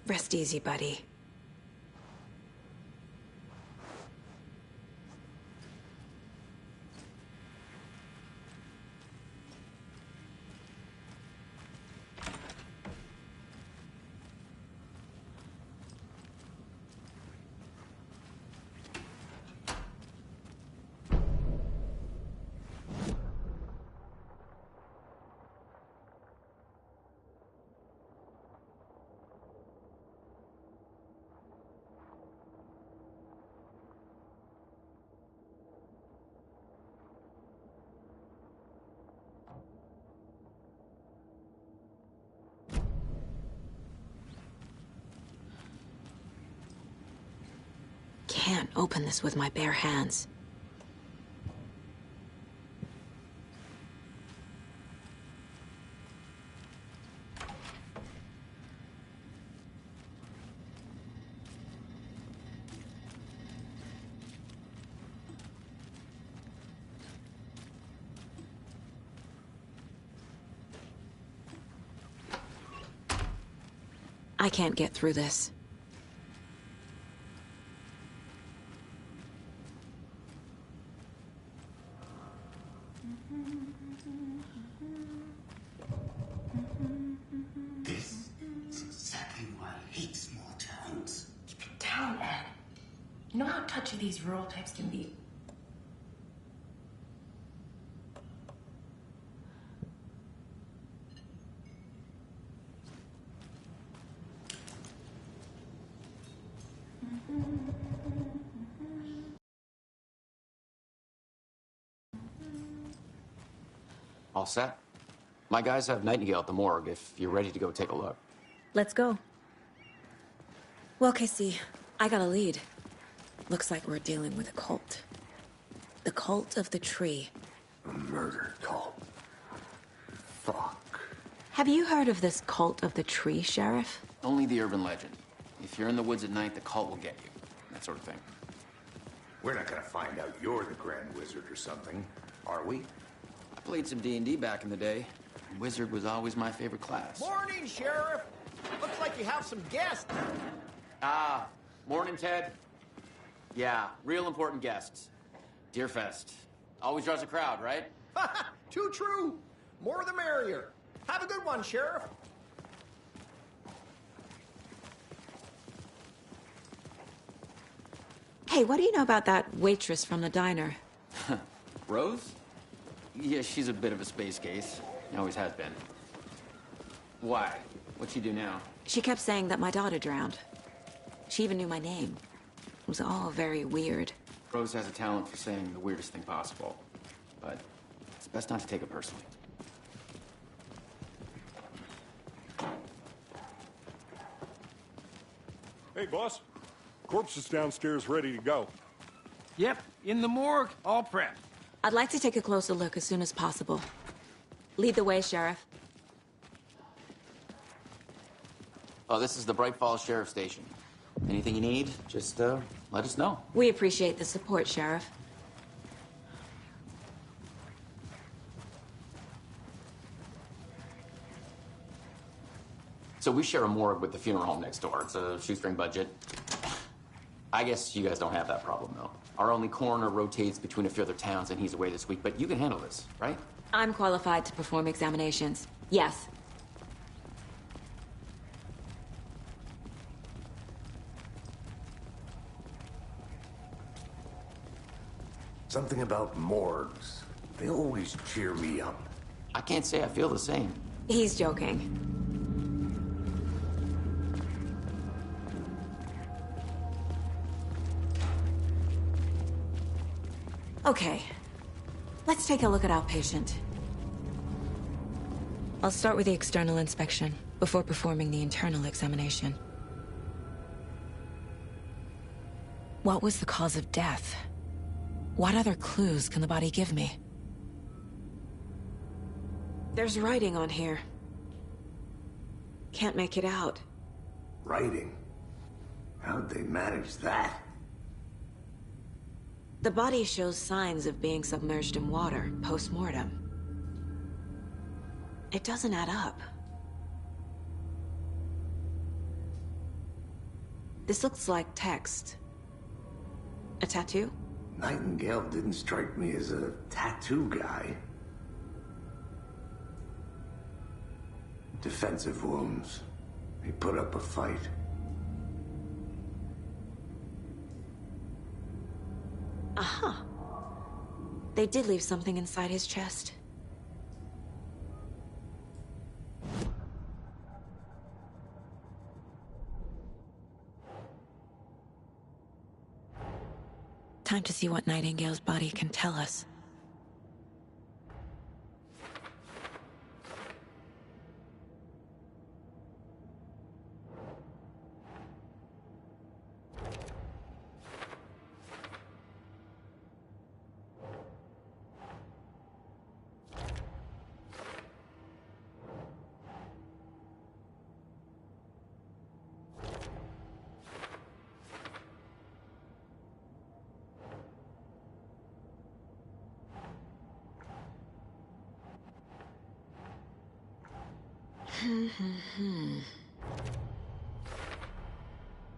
Rest easy, buddy. Can't open this with my bare hands. I can't get through this. This is exactly why I hate small towns. Keep it down, Ed. You know how touchy these rural types can be. All set? My guys have Nightingale at the morgue if you're ready to go take a look. Let's go. Well, Casey, I got a lead. Looks like we're dealing with a cult. The Cult of the Tree. A murder cult. Fuck. Have you heard of this Cult of the Tree, Sheriff? Only the urban legend. If you're in the woods at night, the cult will get you. That sort of thing. We're not gonna find out you're the Grand Wizard or something, are we? I played some D&D back in the day. Wizard was always my favorite class. Morning, Sheriff. Looks like you have some guests. Ah, morning, Ted. Yeah, real important guests. Deerfest. Always draws a crowd, right? Too true. More the merrier. Have a good one, Sheriff. Hey, what do you know about that waitress from the diner? Rose? Yeah, she's a bit of a space case. Always has been. Why? What'd she do now? She kept saying that my daughter drowned. She even knew my name. It was all very weird. Rose has a talent for saying the weirdest thing possible. But it's best not to take it personally. Hey, boss. Corpse is downstairs ready to go. Yep, in the morgue, all prepped. I'd like to take a closer look as soon as possible. Lead the way, Sheriff. Oh, this is the Bright Falls Sheriff Station. Anything you need, just let us know. We appreciate the support, Sheriff. So we share a morgue with the funeral home next door. It's a shoestring budget. I guess you guys don't have that problem, though. Our only coroner rotates between a few other towns, and he's away this week, but you can handle this, right? I'm qualified to perform examinations. Yes. Something about morgues. They always cheer me up. I can't say I feel the same. He's joking. Okay. Let's take a look at our patient. I'll start with the external inspection before performing the internal examination. What was the cause of death? What other clues can the body give me? There's writing on here. Can't make it out. Writing? How'd they manage that? The body shows signs of being submerged in water post-mortem. It doesn't add up. This looks like text. A tattoo? Nightingale didn't strike me as a tattoo guy. Defensive wounds. He put up a fight. Aha. They did leave something inside his chest. Time to see what Nightingale's body can tell us.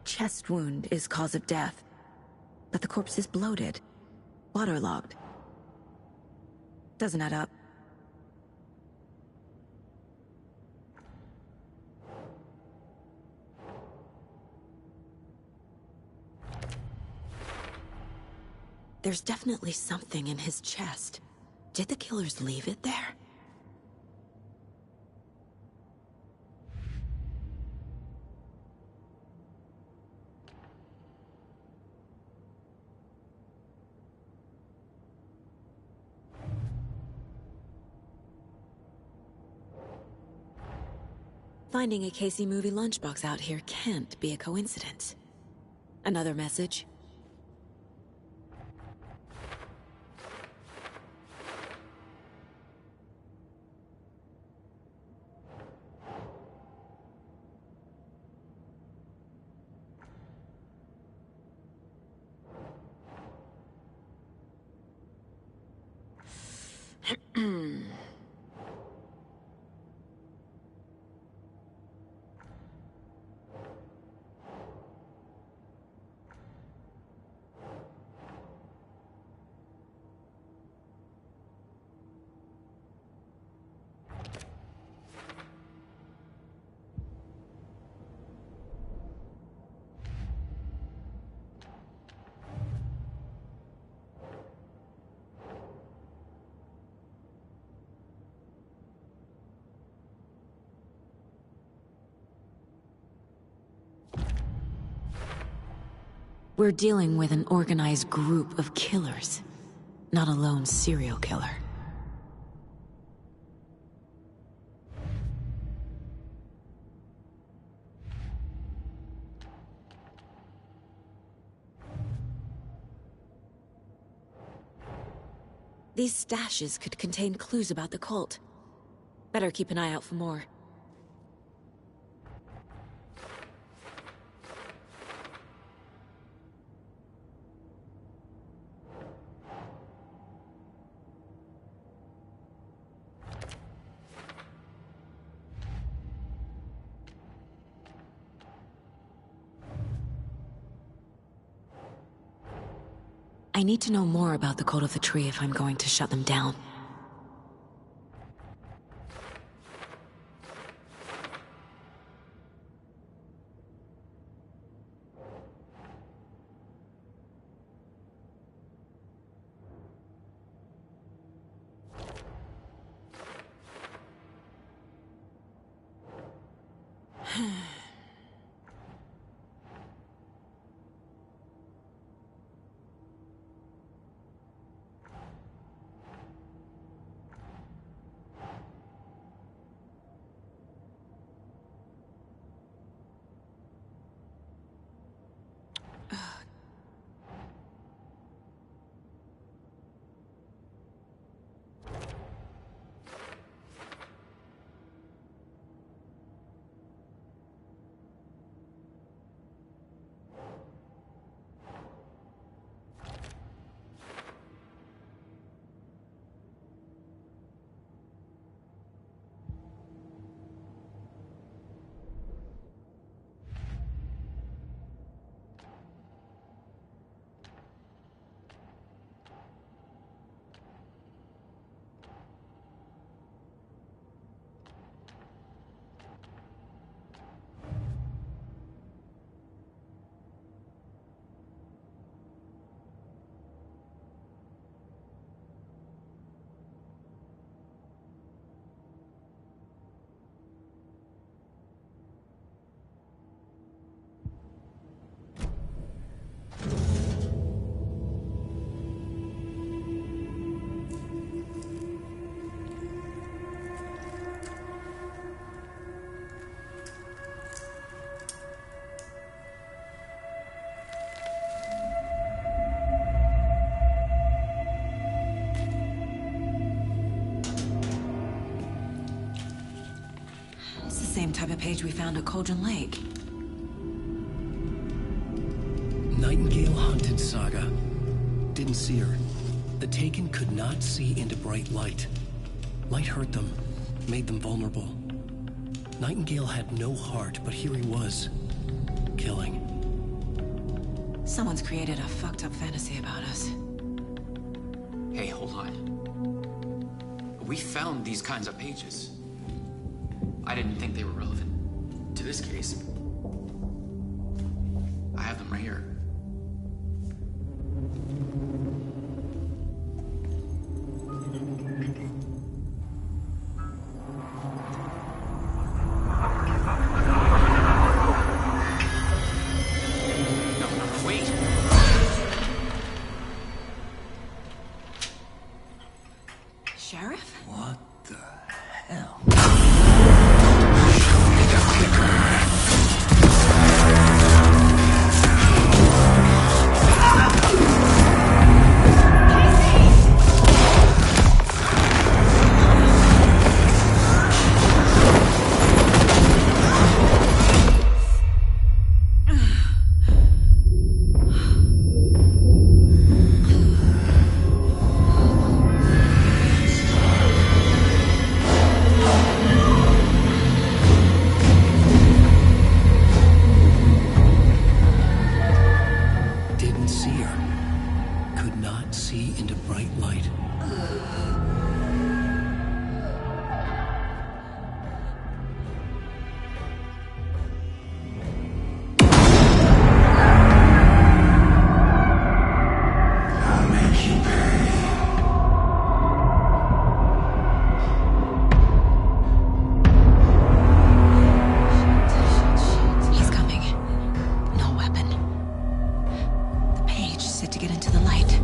Chest wound is cause of death, but the corpse is bloated, waterlogged. Doesn't add up. There's definitely something in his chest. Did the killers leave it there? Finding a Casey movie lunchbox out here can't be a coincidence. Another message? We're dealing with an organized group of killers, not a lone serial killer. These stashes could contain clues about the cult. Better keep an eye out for more. I need to know more about the Cult of the Tree if I'm going to shut them down. Same type of page we found at Cauldron Lake. Nightingale hunted Saga. Didn't see her. The Taken could not see into bright light. Light hurt them, made them vulnerable. Nightingale had no heart, but here he was, killing. Someone's created a fucked up fantasy about us. Hey, hold on. We found these kinds of pages. I didn't think they were relevant to this case. I have them right here. No, wait. Sheriff? What the hell? use it to get into the light.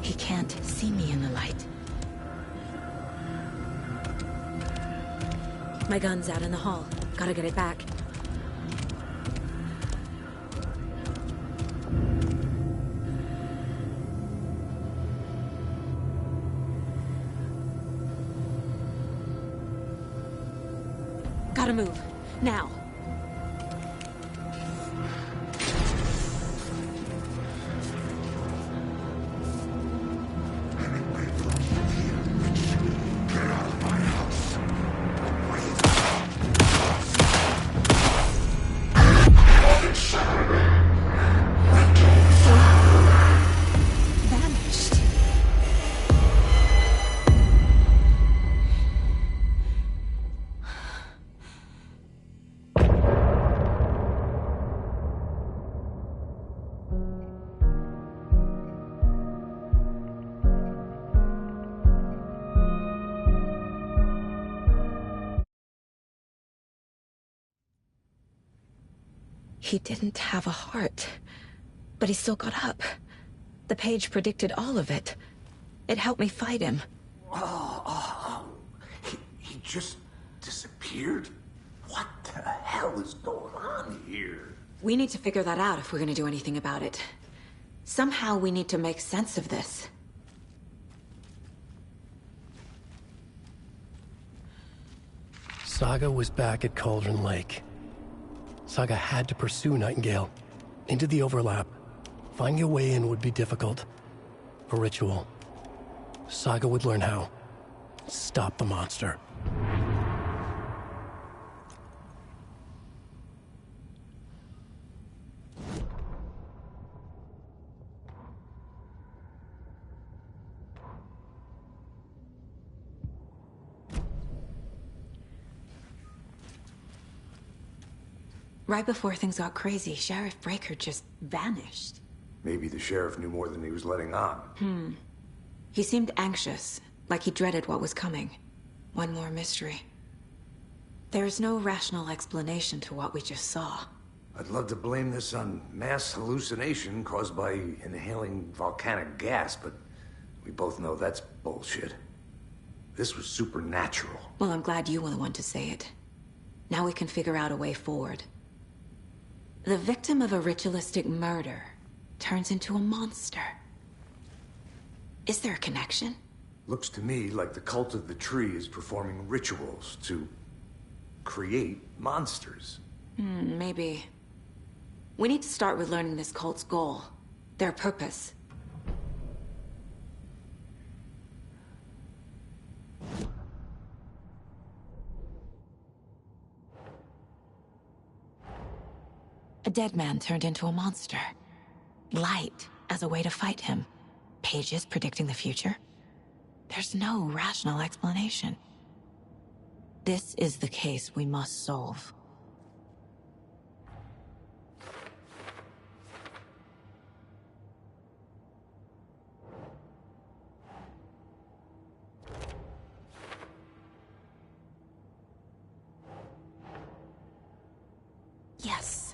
He can't see me in the light. My gun's out in the hall. Gotta get it back. Gotta move. Now. He didn't have a heart, but he still got up. The page predicted all of it. It helped me fight him. He just disappeared? What the hell is going on here? We need to figure that out if we're gonna do anything about it. Somehow we need to make sense of this. Saga was back at Cauldron Lake. Saga had to pursue Nightingale. Into the overlap. Finding a way in would be difficult. A ritual. Saga would learn how. Stop the monster. Right before things got crazy, Sheriff Breaker just vanished. Maybe the sheriff knew more than he was letting on. He seemed anxious, like he dreaded what was coming. One more mystery. There's no rational explanation to what we just saw. I'd love to blame this on mass hallucination caused by inhaling volcanic gas, but we both know that's bullshit. This was supernatural. Well, I'm glad you were the one to say it. Now we can figure out a way forward. The victim of a ritualistic murder turns into a monster. Is there a connection? Looks to me like the cult of the tree is performing rituals to create monsters. Maybe. We need to start with learning this cult's goal, their purpose. A dead man turned into a monster. Light as a way to fight him. Pages predicting the future. There's no rational explanation. This is the case we must solve. Yes.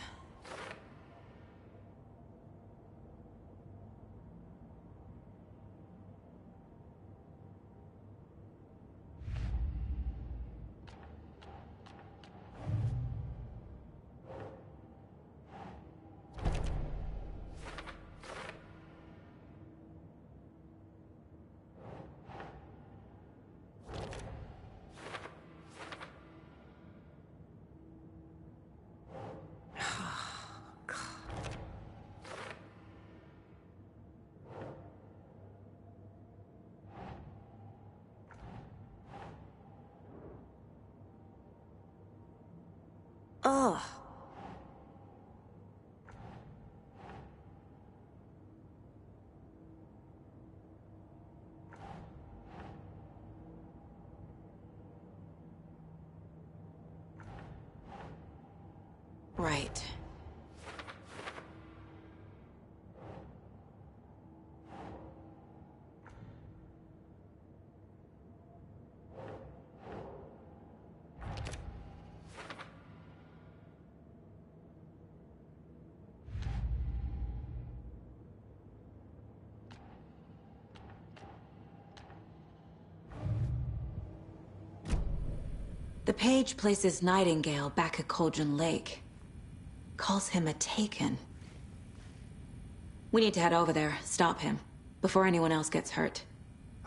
Ugh. Right. The page places Nightingale back at Cauldron Lake. Calls him a Taken. We need to head over there, stop him, before anyone else gets hurt.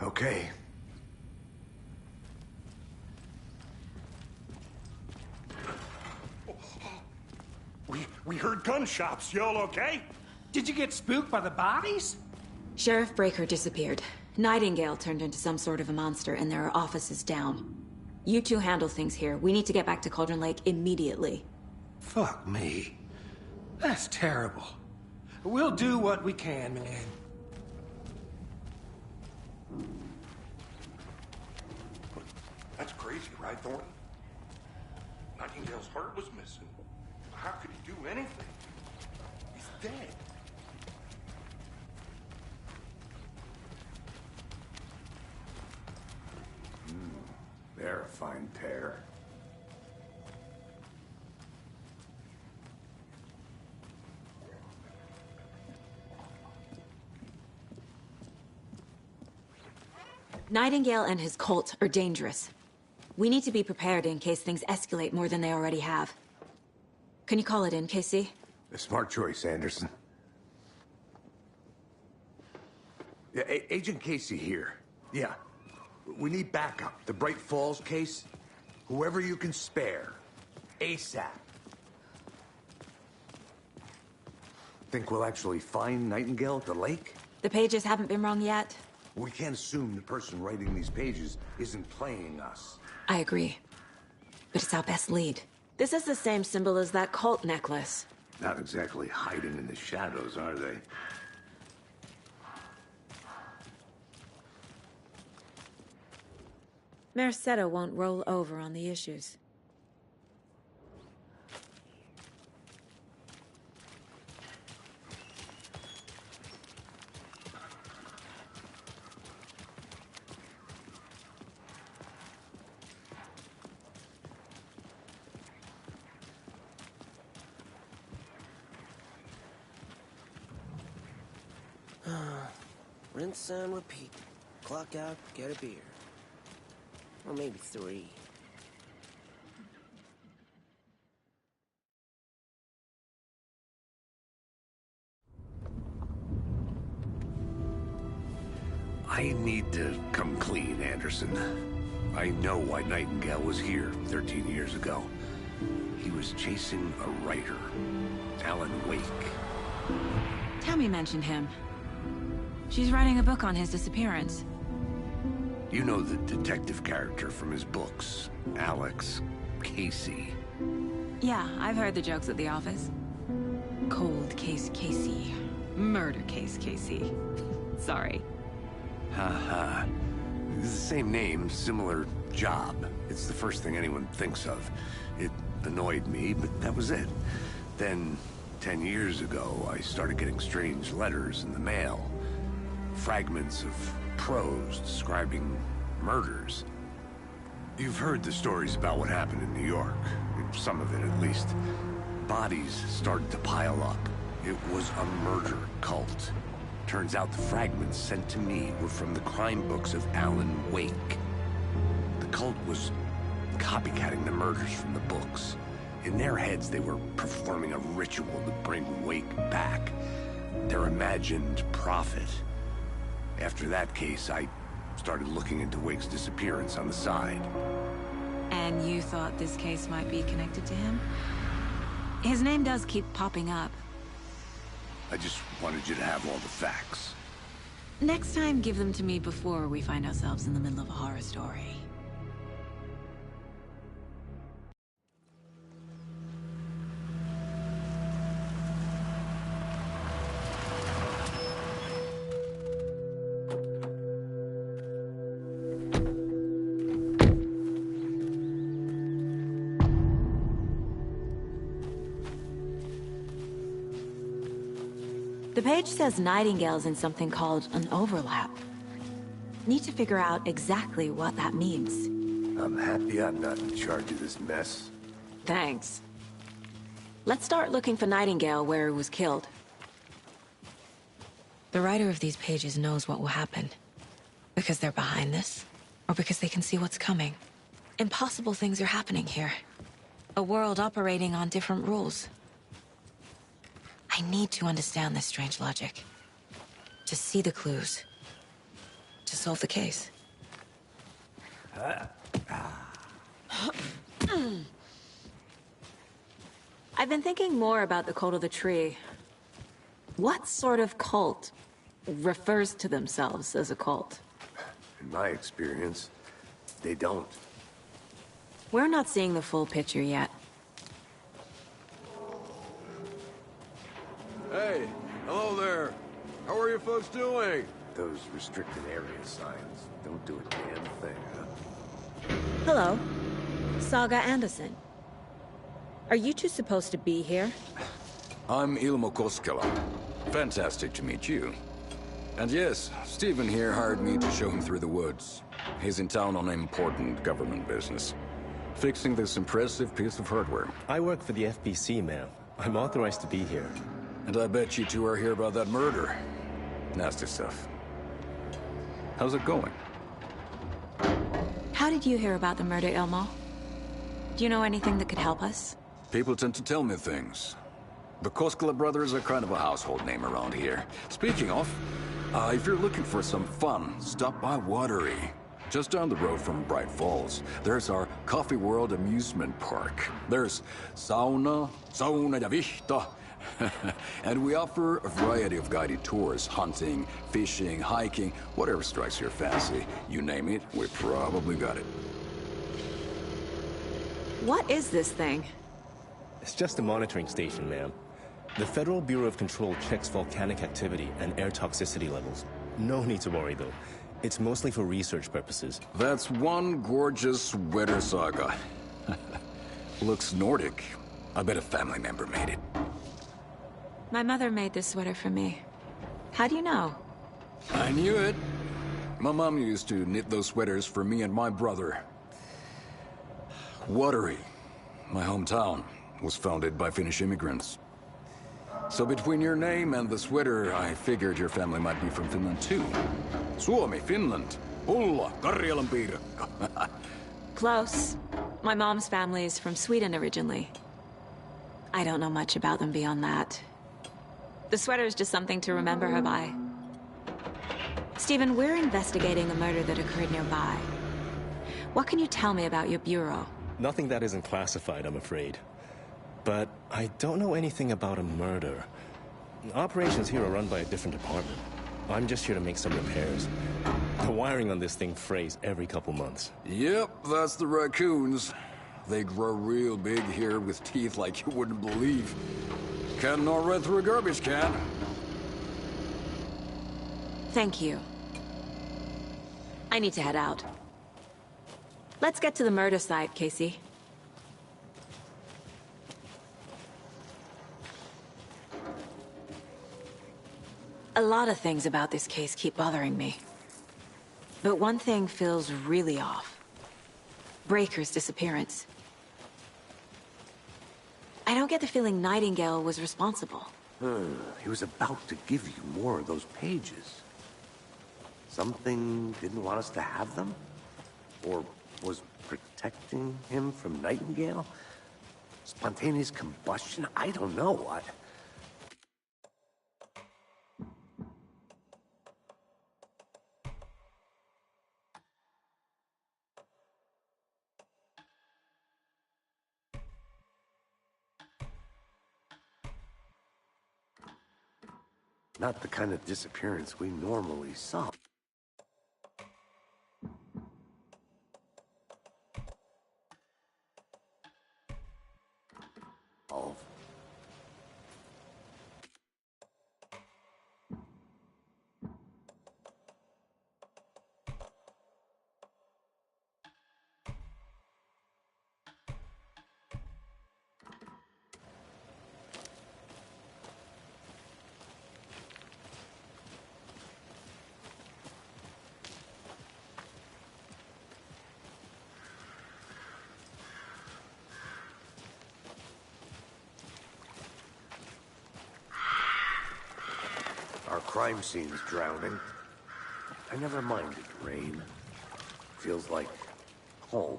Okay. We heard gunshots. Y'all okay? Did you get spooked by the bodies? Sheriff Breaker disappeared. Nightingale turned into some sort of a monster, and there are offices down. You two handle things here. We need to get back to Cauldron Lake immediately. Fuck me. That's terrible. We'll do what we can, man. That's crazy, right, Thornton? Nightingale's heart was missing. How could he do anything? He's dead. They're a fine pair. Nightingale and his cult are dangerous. We need to be prepared in case things escalate more than they already have. Can you call it in, Casey? A smart choice, Anderson. Yeah, Agent Casey here. Yeah. We need backup. The Bright Falls case. Whoever you can spare. ASAP. Think we'll actually find Nightingale at the lake? The pages haven't been wrong yet. We can't assume the person writing these pages isn't playing us. I agree. But it's our best lead. This is the same symbol as that cult necklace. Not exactly hiding in the shadows, are they? Mercado won't roll over on the issues. Rinse and repeat. Clock out, get a beer. Or maybe 3. I need to come clean, Anderson. I know why Nightingale was here 13 years ago. He was chasing a writer, Alan Wake. Tammy mentioned him. She's writing a book on his disappearance. You know the detective character from his books, Alex Casey. Yeah, I've heard the jokes at the office. Cold case Casey. Murder case Casey. Sorry. Ha. It's the same name, similar job. It's the first thing anyone thinks of. It annoyed me, but that was it. Then, 10 years ago, I started getting strange letters in the mail. Fragments of prose describing murders. You've heard the stories about what happened in New York. Some of it, at least. Bodies started to pile up. It was a murder cult. Turns out the fragments sent to me were from the crime books of Alan Wake. The cult was copycatting the murders from the books. In their heads, they were performing a ritual to bring Wake back. Their imagined prophet. After that case, I started looking into Wake's disappearance on the side. And you thought this case might be connected to him? His name does keep popping up. I just wanted you to have all the facts. Next time, give them to me before we find ourselves in the middle of a horror story. The page says Nightingale's in something called an overlap. Need to figure out exactly what that means. I'm happy I'm not in charge of this mess. Thanks. Let's start looking for Nightingale where he was killed. The writer of these pages knows what will happen. Because they're behind this, or because they can see what's coming. Impossible things are happening here. A world operating on different rules. I need to understand this strange logic. To see the clues. To solve the case. I've been thinking more about the cult of the tree. What sort of cult refers to themselves as a cult? In my experience, they don't. We're not seeing the full picture yet. Hey, hello there. How are you folks doing? Those restricted area signs don't do a damn thing, huh? Hello. Saga Anderson. Are you two supposed to be here? I'm Ilmo Koskela. Fantastic to meet you. And yes, Stephen here hired me to show him through the woods. He's in town on important government business. Fixing this impressive piece of hardware. I work for the FBC, ma'am. I'm authorized to be here. And I bet you two are here about that murder. Nasty stuff. How's it going? How did you hear about the murder, Ilmo? Do you know anything that could help us? People tend to tell me things. The Koskela brothers are kind of a household name around here. Speaking of, if you're looking for some fun, stop by Watery. Just down the road from Bright Falls, there's our Coffee World amusement park. There's sauna ja vihta. And we offer a variety of guided tours, hunting, fishing, hiking, whatever strikes your fancy. You name it, we probably got it. What is this thing? It's just a monitoring station, ma'am. The Federal Bureau of Control checks volcanic activity and air toxicity levels. No need to worry, though. It's mostly for research purposes. That's one gorgeous sweater, Saga. Looks Nordic. I bet a family member made it. My mother made this sweater for me. How do you know? I knew it. My mom used to knit those sweaters for me and my brother. Watery, my hometown, was founded by Finnish immigrants. So between your name and the sweater, I figured your family might be from Finland too. Suomi, Finland. Ulla, Karjalanpiirakka. Close. My mom's family is from Sweden originally. I don't know much about them beyond that. The sweater is just something to remember her by. Stephen, we're investigating a murder that occurred nearby. What can you tell me about your bureau? Nothing that isn't classified, I'm afraid. But I don't know anything about a murder. Operations here are run by a different department. I'm just here to make some repairs. The wiring on this thing frays every couple months. Yep, that's the raccoons. They grow real big here with teeth like you wouldn't believe. Can't gnaw right through a garbage can. Thank you. I need to head out. Let's get to the murder site, Casey. A lot of things about this case keep bothering me. But one thing feels really off. Breaker's disappearance. I don't get the feeling Nightingale was responsible. He was about to give you more of those pages. Something didn't want us to have them? Or was protecting him from Nightingale? Spontaneous combustion? I don't know. Not the kind of disappearance we normally saw. Our crime scene's drowning. I never minded rain. Feels like home.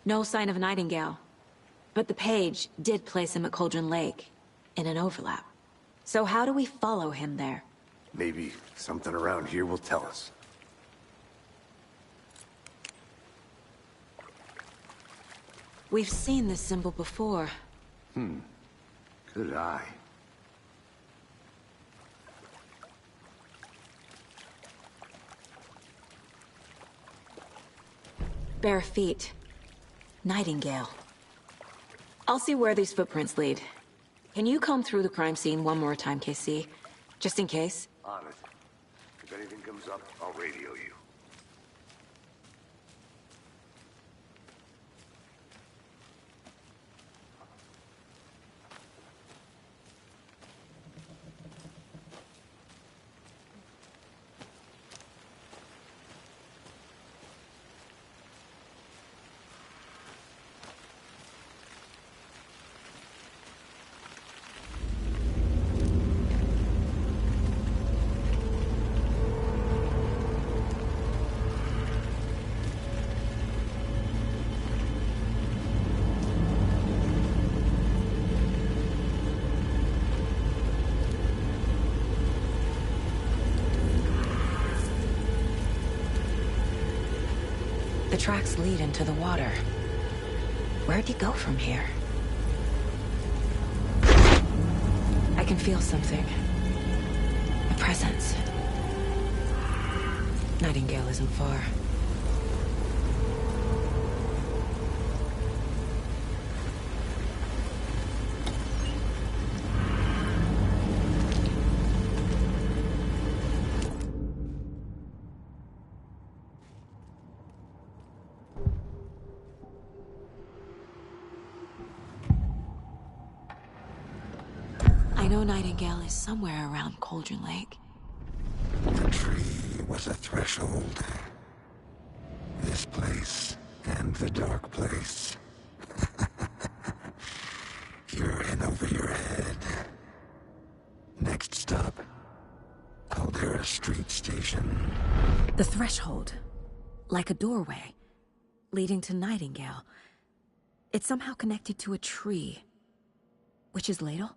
No sign of Nightingale. But the page did place him at Cauldron Lake, in an overlap. So how do we follow him there? Maybe something around here will tell us. We've seen this symbol before. Good eye. Bare feet. Nightingale. I'll see where these footprints lead. Can you comb through the crime scene one more time, KC? Just in case? On it. If anything comes up, I'll radio you. The tracks lead into the water. Where'd he go from here? I can feel something. A presence. Nightingale isn't far. I know Nightingale is somewhere around Cauldron Lake. The tree was a threshold. This place and the dark place. You're in over your head. Next stop, Caldera Street Station. The threshold. Like a doorway. Leading to Nightingale. It's somehow connected to a tree. Witch's Ladle?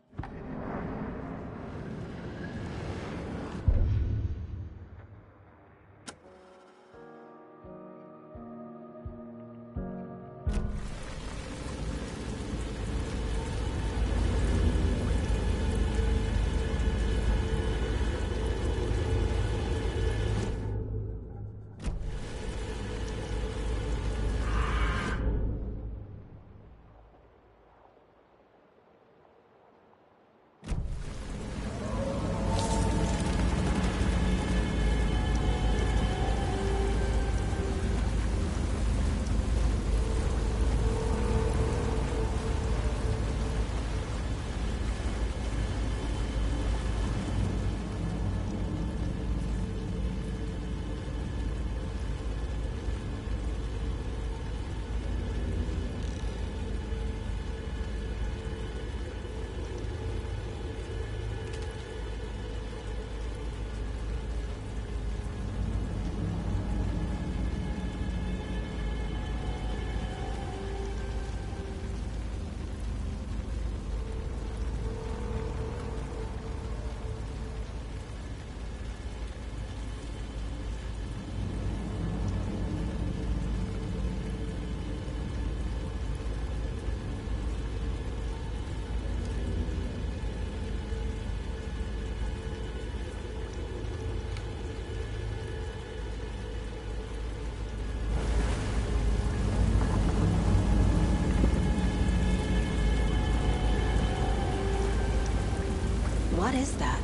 What is that?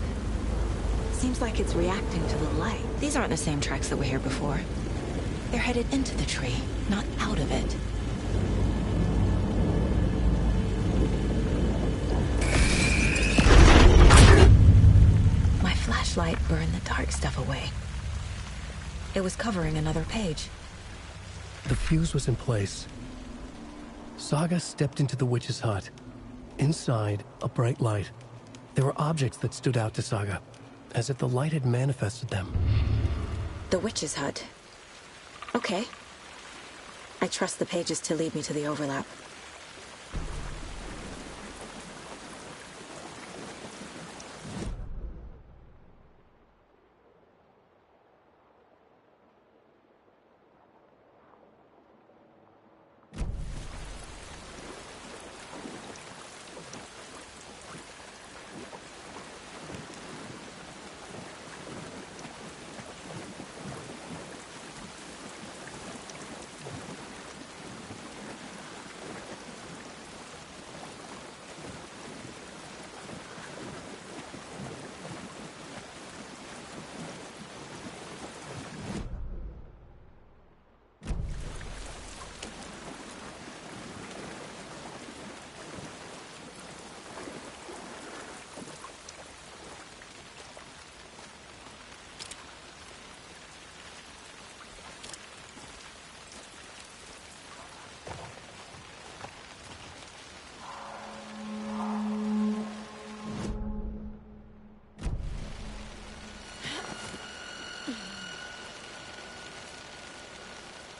Seems like it's reacting to the light. These aren't the same tracks that were here before. They're headed into the tree, not out of it. My flashlight burned the dark stuff away. It was covering another page. The fuse was in place. Saga stepped into the witch's hut. Inside, a bright light. There were objects that stood out to Saga, as if the light had manifested them. The witch's hut. Okay. I trust the pages to lead me to the overlap.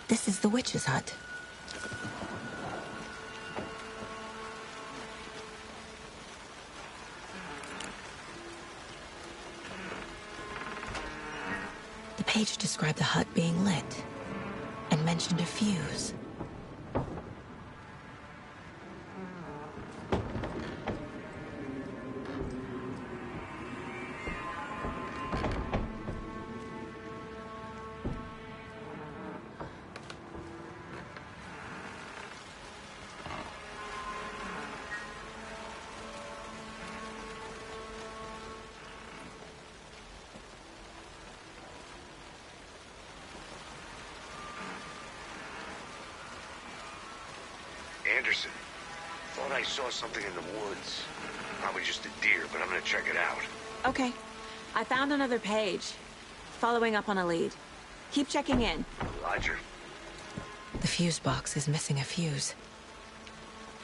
This is the witch's hut. The page described the hut being lit and mentioned a fuse. Anderson, thought I saw something in the woods. Probably just a deer, but I'm gonna check it out. Okay. I found another page. Following up on a lead. Keep checking in. Roger. The fuse box is missing a fuse.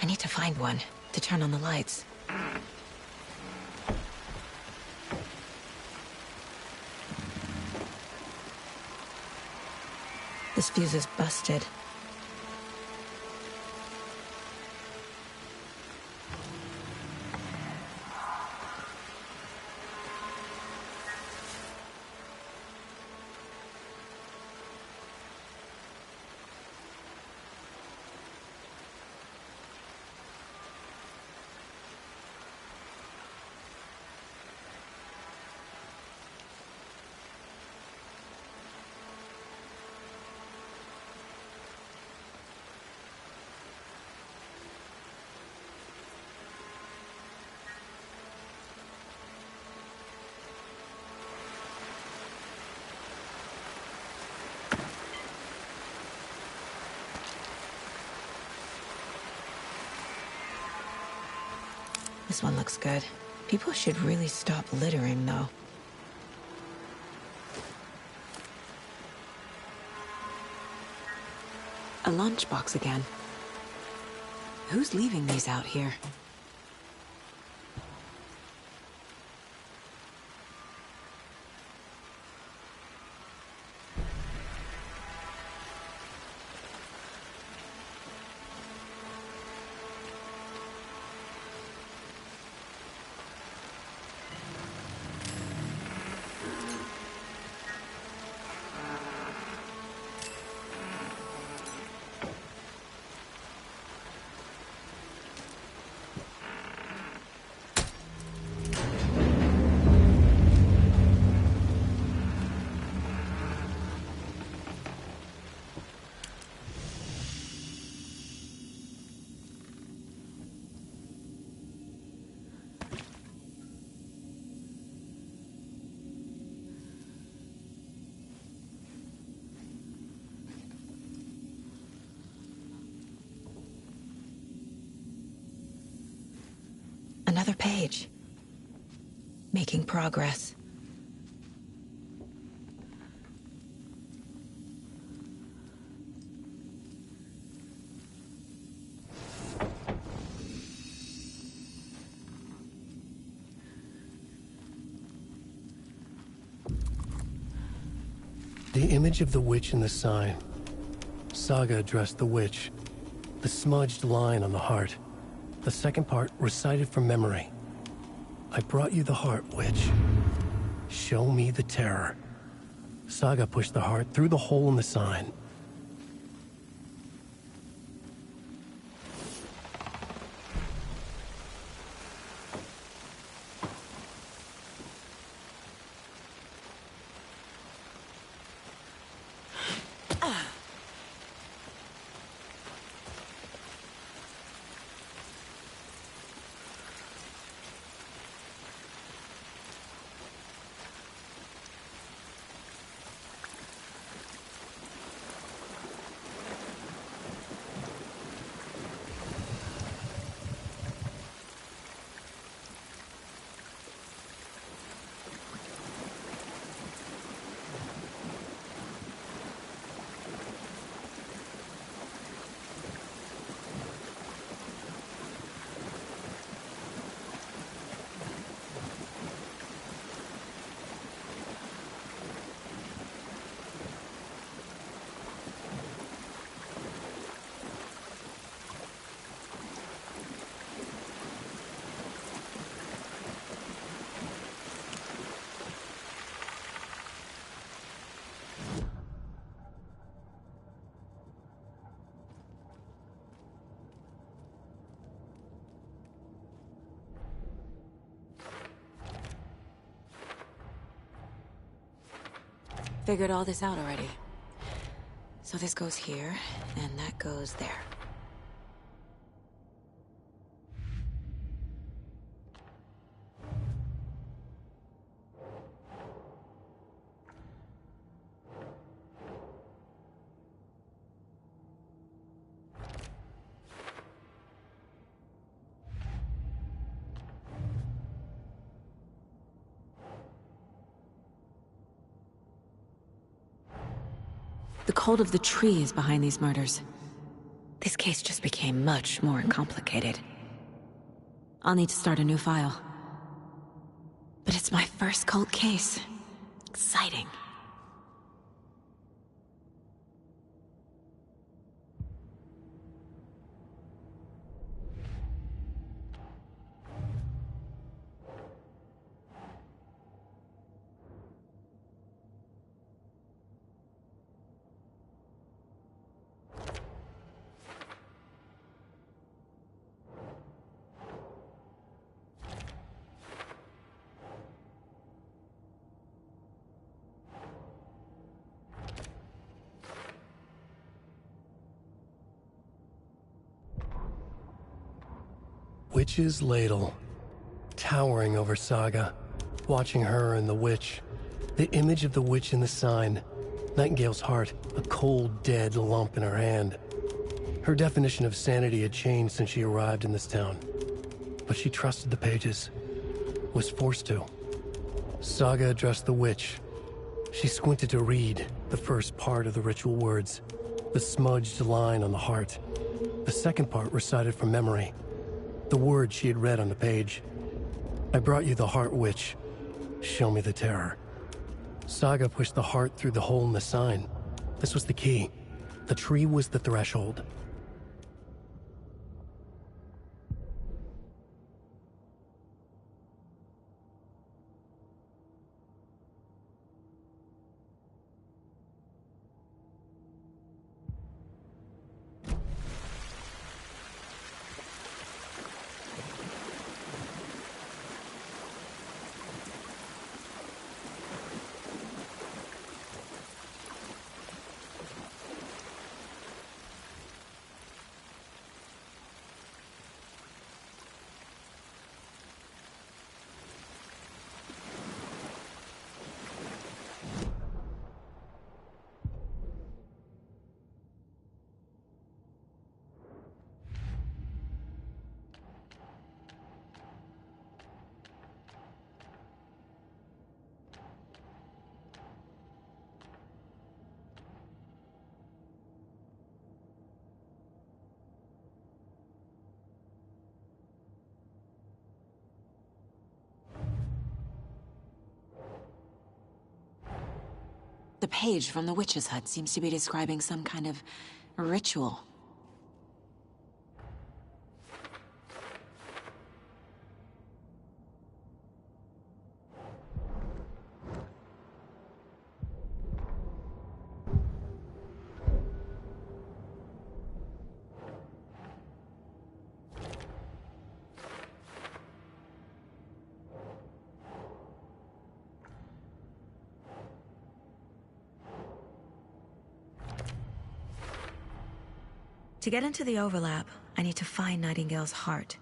I need to find one to turn on the lights. This fuse is busted. This one looks good. People should really stop littering, though. A lunchbox again. Who's leaving these out here? Another page. Making progress. The image of the witch in the sign. Saga addressed the witch. The smudged line on the heart. The second part recited from memory. I brought you the heart, witch. Show me the terror. Saga pushed the heart through the hole in the sign. Figured all this out already. So this goes here, and that goes there. The cult of the tree is behind these murders. This case just became much more complicated. I'll need to start a new file. But it's my first cult case. Exciting. Witch's ladle, towering over Saga, watching her and the witch. The image of the witch in the sign, Nightingale's heart, a cold, dead lump in her hand. Her definition of sanity had changed since she arrived in this town. But she trusted the pages, was forced to. Saga addressed the witch. She squinted to read the first part of the ritual words, the smudged line on the heart. The second part recited from memory. The words she had read on the page. I brought you the heart, witch. Show me the terror. Saga pushed the heart through the hole in the sign. This was the key. The tree was the threshold. The page from the witch's hut seems to be describing some kind of A ritual. To get into the overlap, I need to find Nightingale's heart.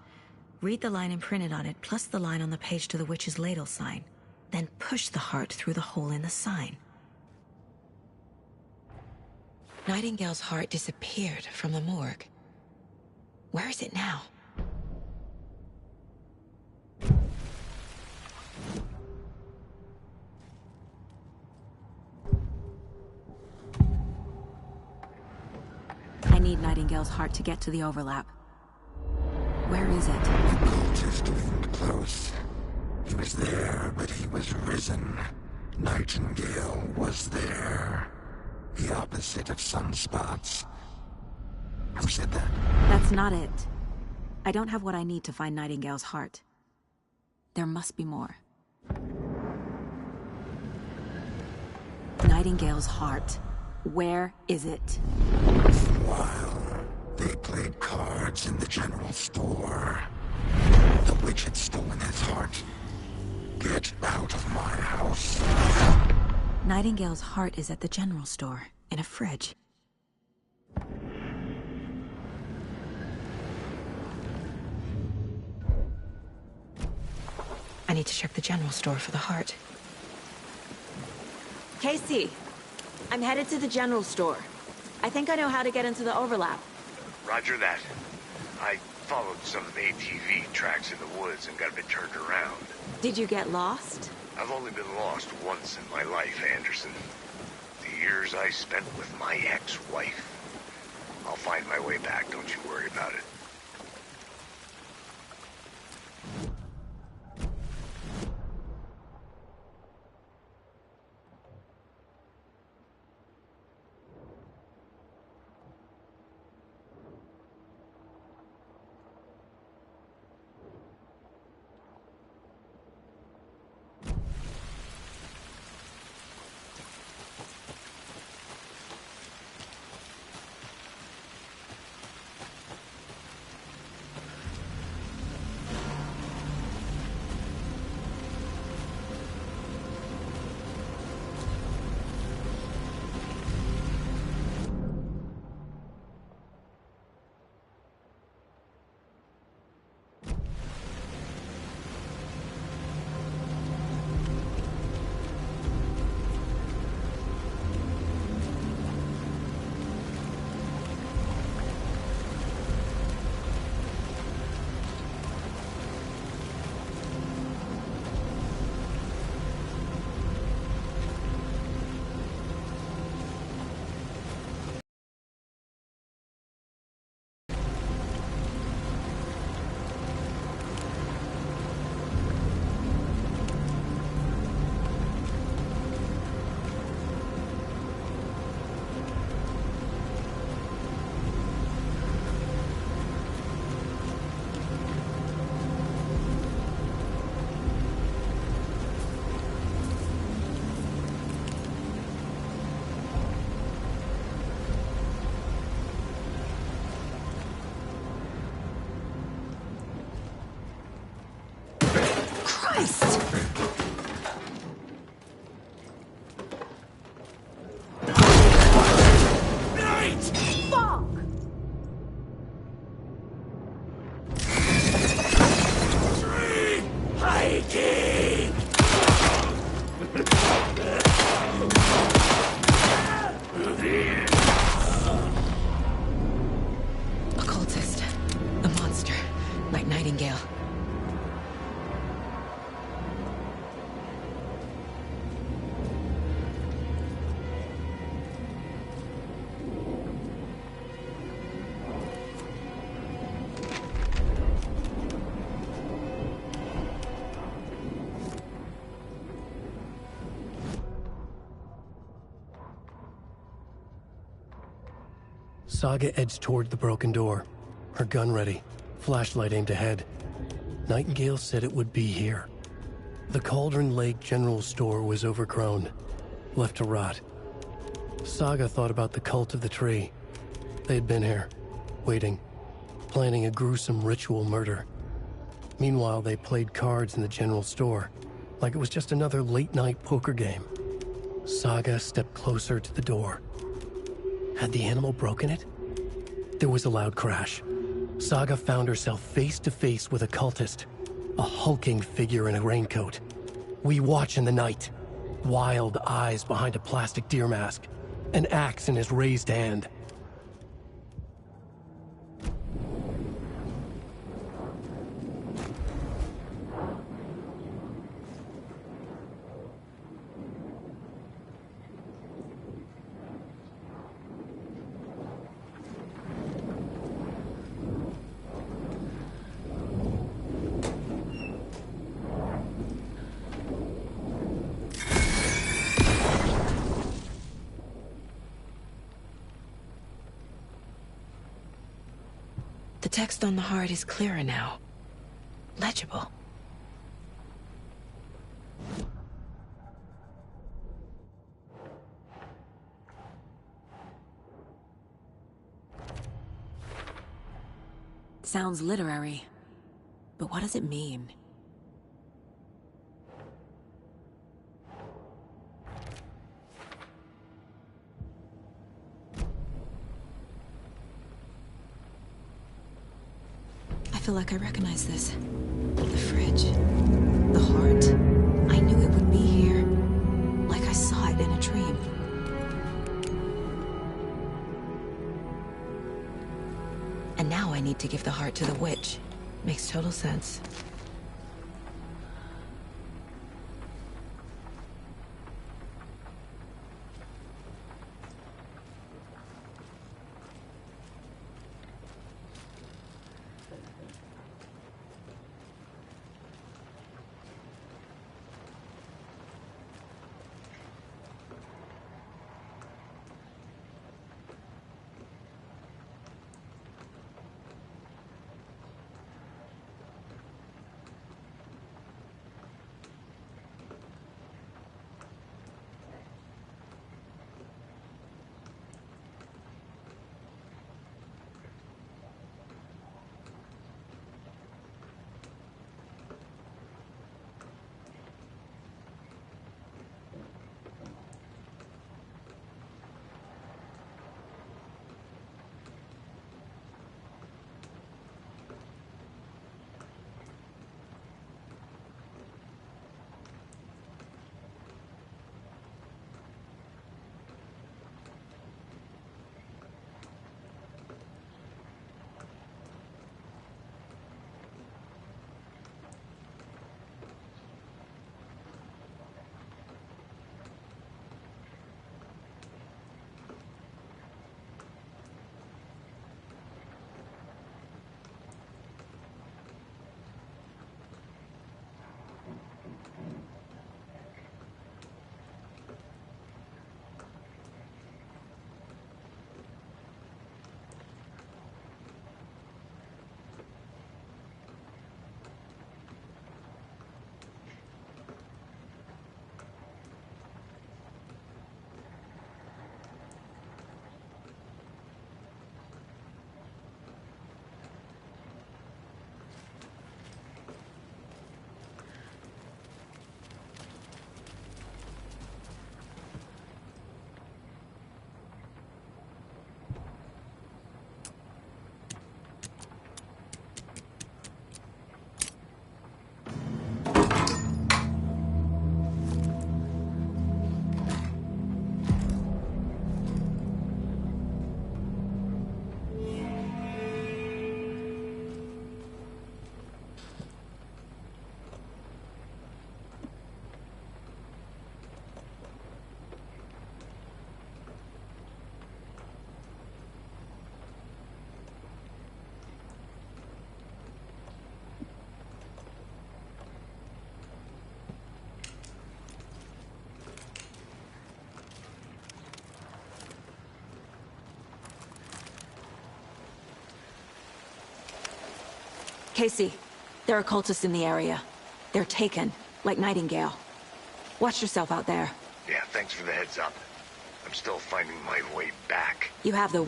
Read the line imprinted on it, plus the line on the page to the witch's ladle sign. Then push the heart through the hole in the sign. Nightingale's heart disappeared from the morgue. Where is it now? I need Nightingale's heart to get to the overlap. Where is it? The cultist isn't close. He was there, but he was risen. Nightingale was there. The opposite of sunspots. Who said that? That's not it. I don't have what I need to find Nightingale's heart. There must be more. Nightingale's heart. Where is it? While they played cards in the general store, the witch had stolen his heart. Get out of my house. Nightingale's heart is at the general store, in a fridge. I need to check the general store for the heart. Casey, I'm headed to the general store. I think I know how to get into the overlap. Roger that. I followed some ATV tracks in the woods and got a bit turned around. Did you get lost? I've only been lost once in my life, Anderson. The years I spent with my ex-wife. I'll find my way back, don't you worry about it. Saga edged toward the broken door, her gun ready, flashlight aimed ahead. Nightingale said it would be here. The Cauldron Lake General Store was overgrown, left to rot. Saga thought about the cult of the tree. They had been here, waiting, planning a gruesome ritual murder. Meanwhile, they played cards in the general store, like it was just another late-night poker game. Saga stepped closer to the door. Had the animal broken it? There was a loud crash. Saga found herself face to face with a cultist, a hulking figure in a raincoat. We watch in the night. Wild eyes behind a plastic deer mask, an axe in his raised hand. The text on the heart is clearer now. Legible. Sounds literary, but what does it mean? I feel like I recognize this. The fridge. The heart. I knew it would be here. Like I saw it in a dream. And now I need to give the heart to the witch. Makes total sense. Casey, there are cultists in the area. They're taken, like Nightingale. Watch yourself out there. Yeah, thanks for the heads up. I'm still finding my way back. You have the...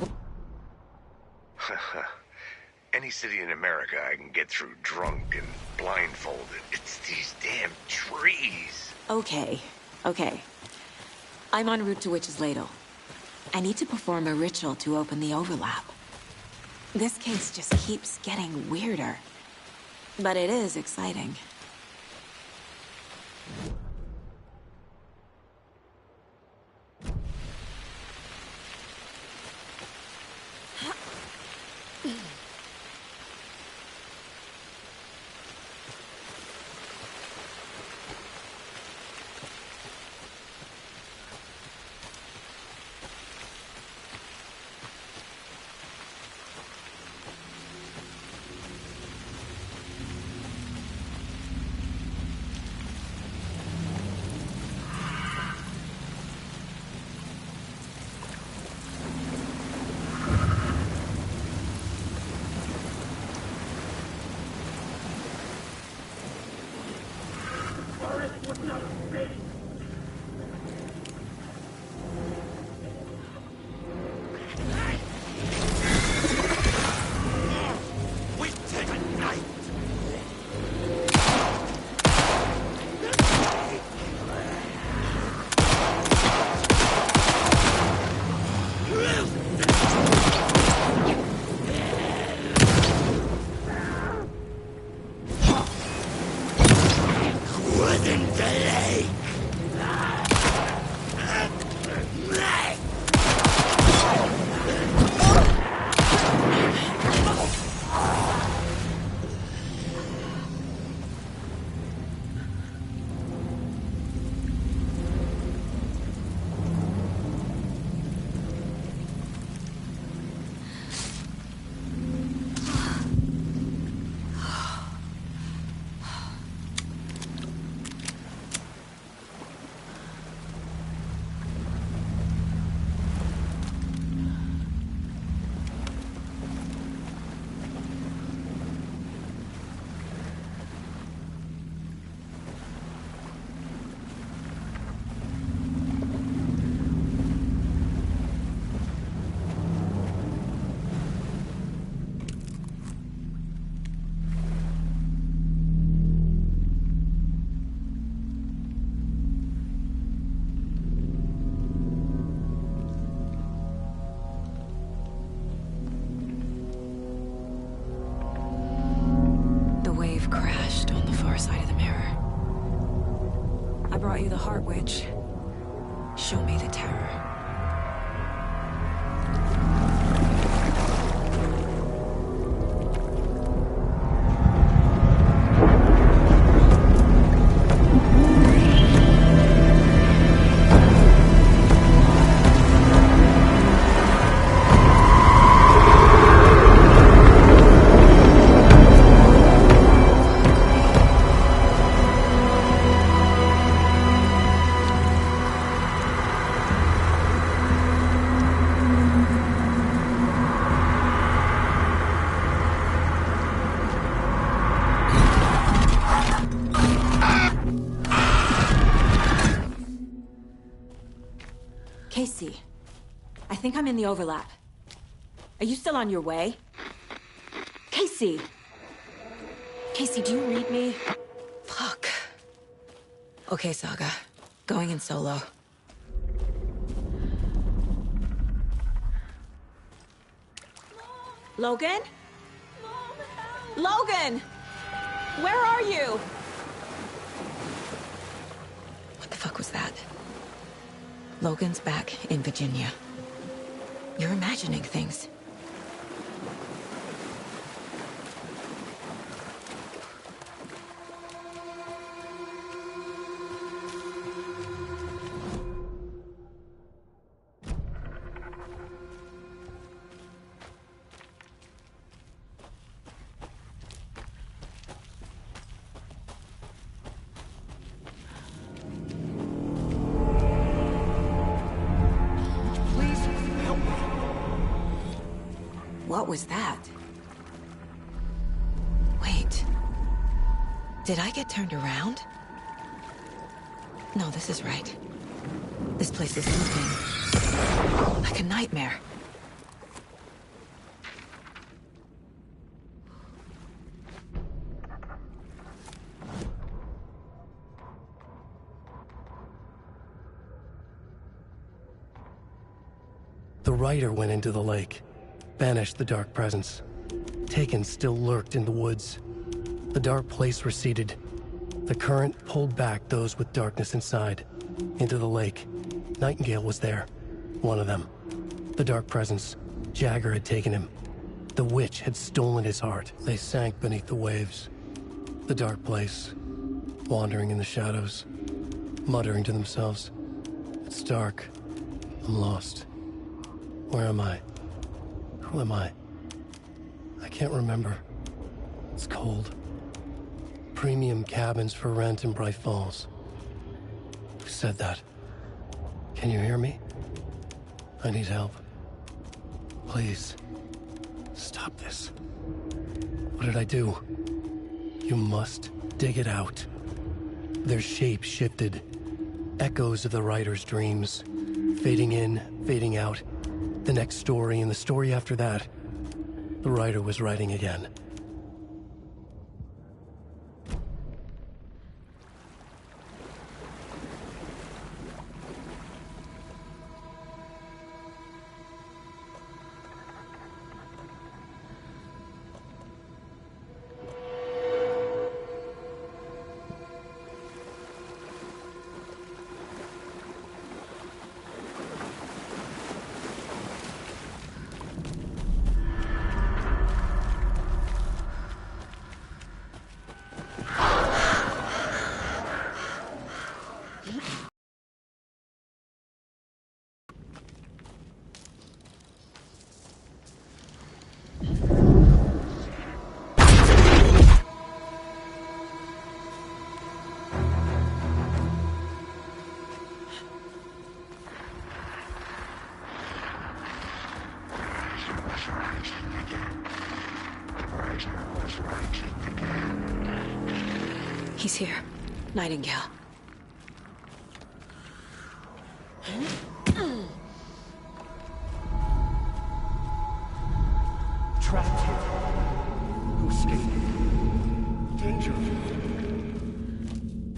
Any city in America I can get through drunk and blindfolded. It's these damn trees. Okay. I'm en route to Witch's Ladle. I need to perform a ritual to open the overlap. This case just keeps getting weirder. But it is exciting. Crashed on the far side of the mirror. I brought you the Heart Witch. Show me the terror. Casey, I think I'm in the overlap. Are you still on your way? Casey! Casey, do you read me? Fuck. Okay, Saga. Going in solo. Logan? Logan! Where are you? What the fuck was that? Logan's back in Virginia. You're imagining things. What was that? Wait. Did I get turned around? No, this is right. This place is moving. Like a nightmare. The Rider went into the lake, banished the dark presence. Taken still lurked in the woods. The dark place receded. The current pulled back those with darkness inside, into the lake. Nightingale was there, one of them. The dark presence, Jagger had taken him. The witch had stolen his heart. They sank beneath the waves. The dark place, wandering in the shadows, muttering to themselves. It's dark. I'm lost. Where am I? Who am I? I can't remember. It's cold. Premium cabins for rent in Bright Falls. Who said that? Can you hear me? I need help. Please. Stop this. What did I do? You must dig it out. Their shape shifted. Echoes of the Rider's dreams. Fading in, fading out. The next story and the story after that. The Rider was writing again. He's here. Nightingale. Trapped here. Who escaped? Danger.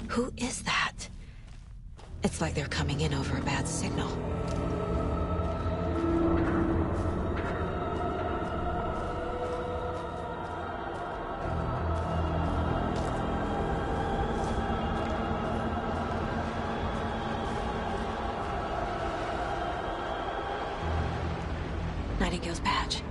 Who is that? It's like they're coming in over a bad signal. Nightingale's badge.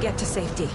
Get to safety.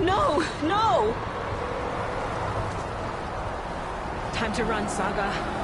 No! No! Time to run, Saga.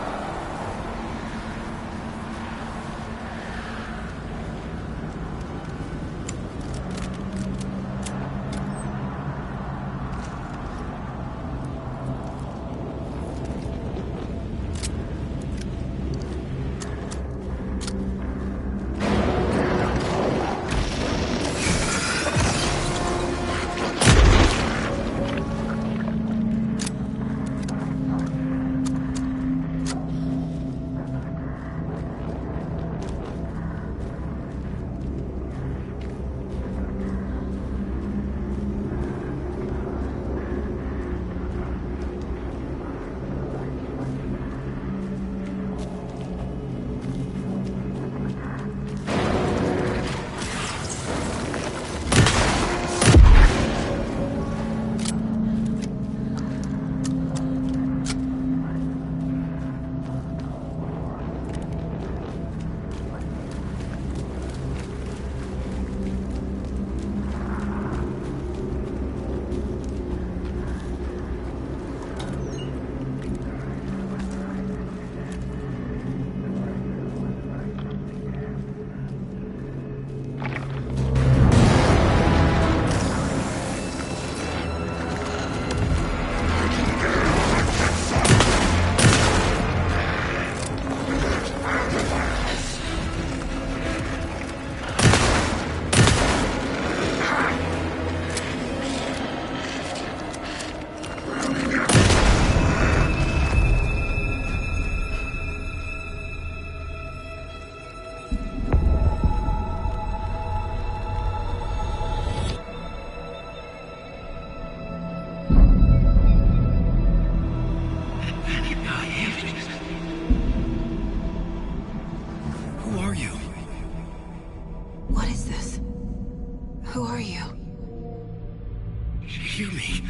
hear me?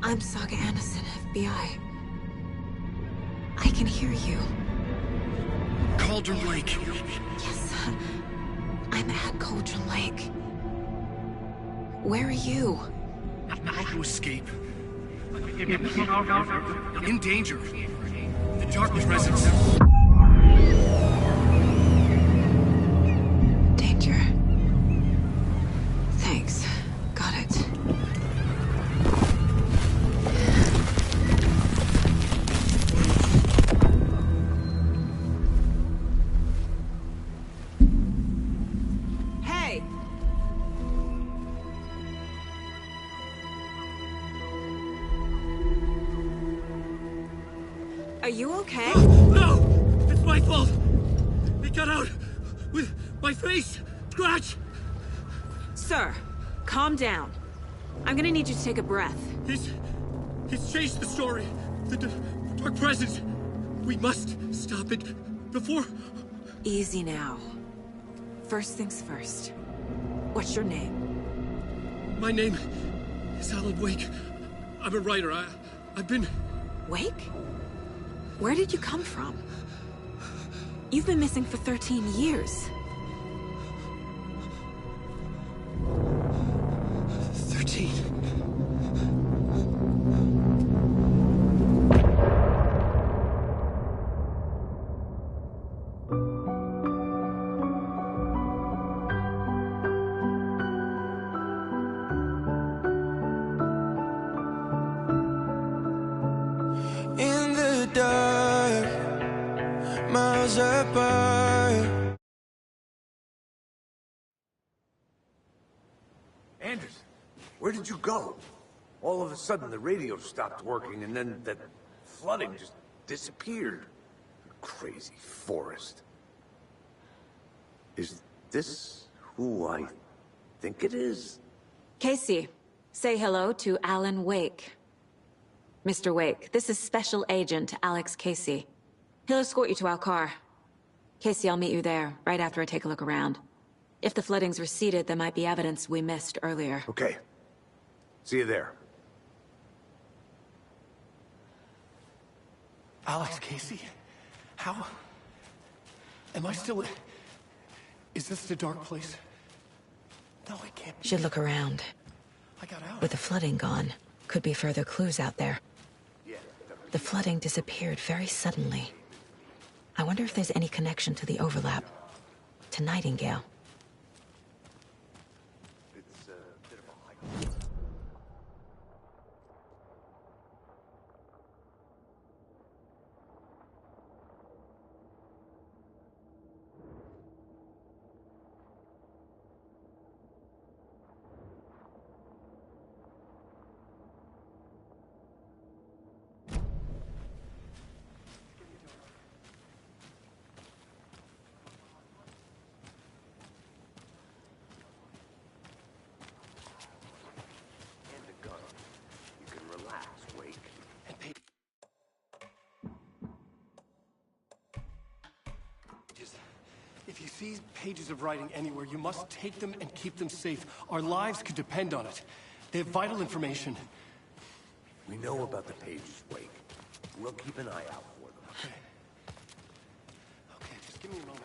I'm Saga Anderson, FBI. I can hear you. Cauldron Lake. Yes, I'm at Cauldron Lake. Where are you? I've managed to escape. In danger. The Dark Presence. Danger. Thanks. Got it. Hey! Are you okay? No! It's my fault! It got out with my face! Scratch! Sir, calm down. I'm gonna need you to take a breath. He's changed the story. The Dark Presence. We must stop it before... Easy now. First things first. What's your name? My name is Alan Wake. I'm a writer. I've been... Wake? Where did you come from? You've been missing for 13 years. 13. In the dark, miles apart. Anderson, where did you go? All of a sudden the radio stopped working and then that flooding just disappeared. Crazy forest. Is this who I think it is? Casey, say hello to Alan Wake. Mr. Wake, this is Special Agent Alex Casey. He'll escort you to our car. Casey, I'll meet you there, right after I take a look around. If the flooding's receded, there might be evidence we missed earlier. Okay. See you there. Alex Casey? How? Am I still... Is this the dark place? No, it can't be. Should look around. I got out. With the flooding gone, could be further clues out there. The flooding disappeared very suddenly. I wonder if there's any connection to the overlap. To Nightingale. It's a bit of a hike. If you see pages of writing anywhere, you must take them and keep them safe. Our lives could depend on it. They have vital information. We know about the pages, Wake. We'll keep an eye out for them. Okay. Okay, just give me a moment.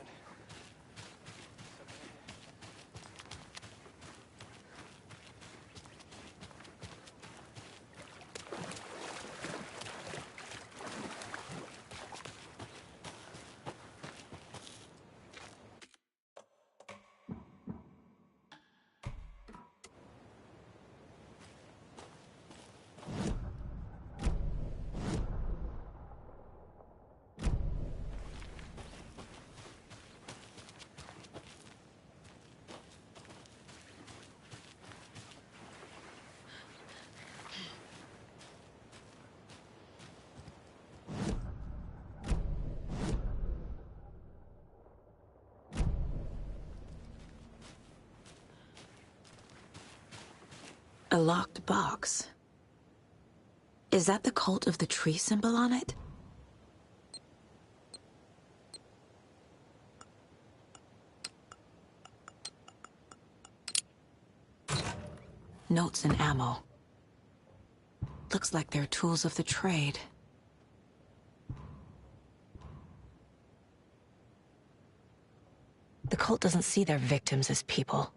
A locked box. Is that the cult of the tree symbol on it? Notes and ammo. Looks like they're tools of the trade. The cult doesn't see their victims as people.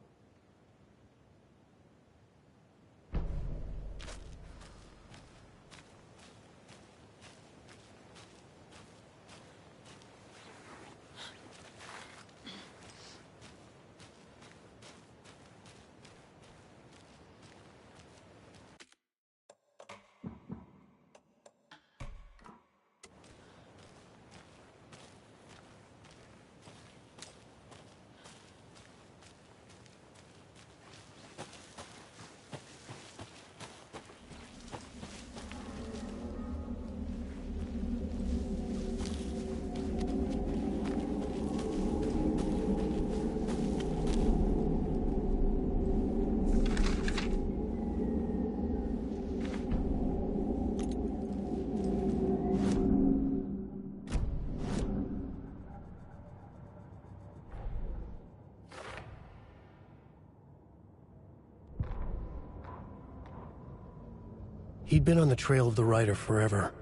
He'd been on the trail of the writer forever.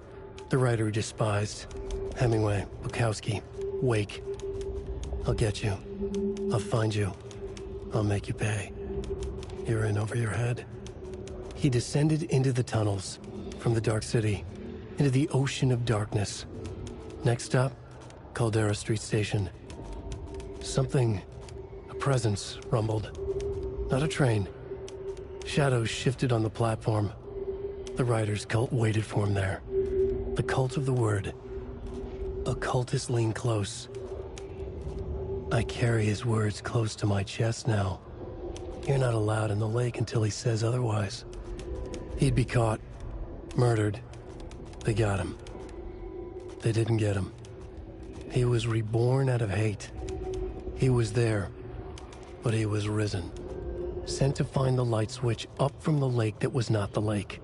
The writer he despised. Hemingway, Bukowski, Wake. I'll get you. I'll find you. I'll make you pay. You're in over your head. He descended into the tunnels, from the Dark City, into the ocean of darkness. Next stop, Caldera Street Station. Something, a presence, rumbled. Not a train. Shadows shifted on the platform. The writer's cult waited for him there. The cult of the word. Occultists lean close. I carry his words close to my chest now. You're not allowed in the lake until he says otherwise. He'd be caught. Murdered. They got him. They didn't get him. He was reborn out of hate. He was there, but he was risen. Sent to find the light switch up from the lake that was not the lake.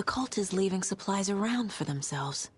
the cult is leaving supplies around for themselves.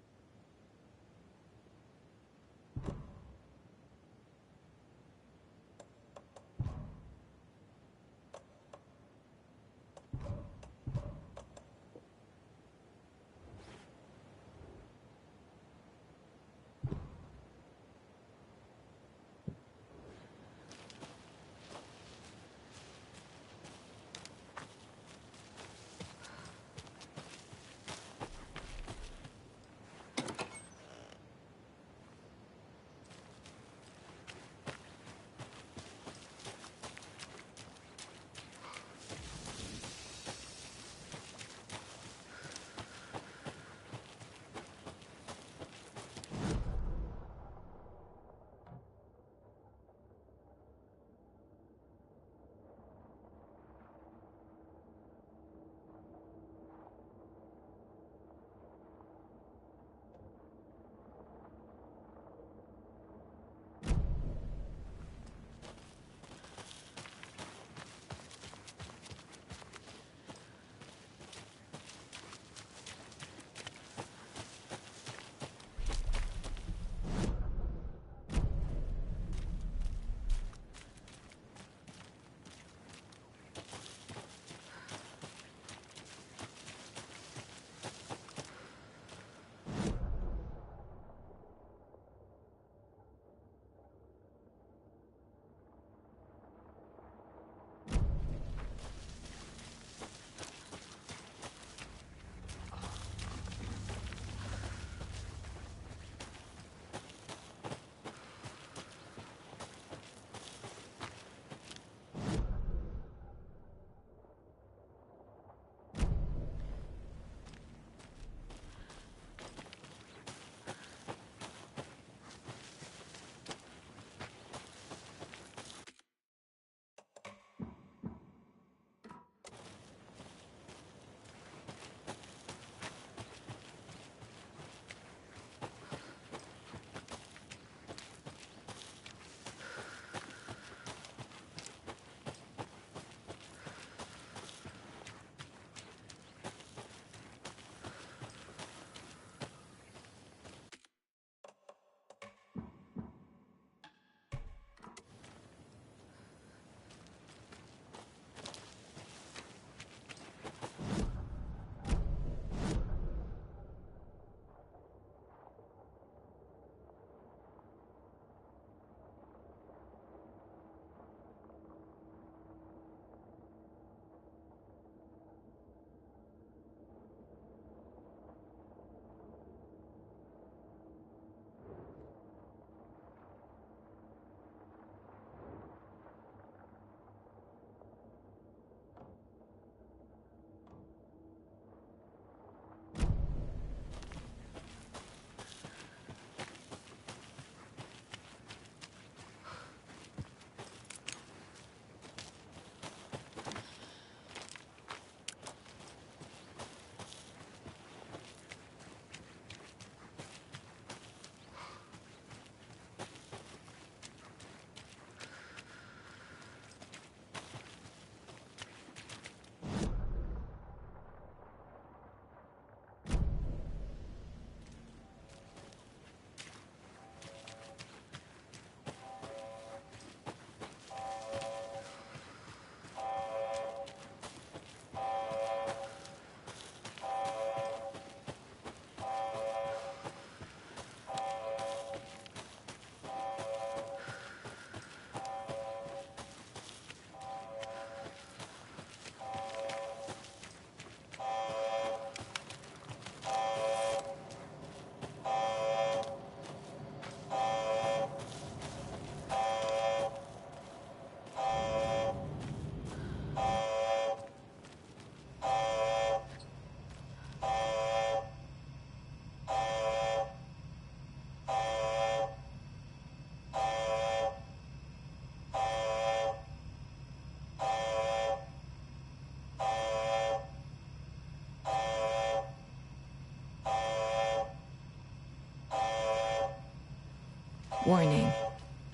Warning.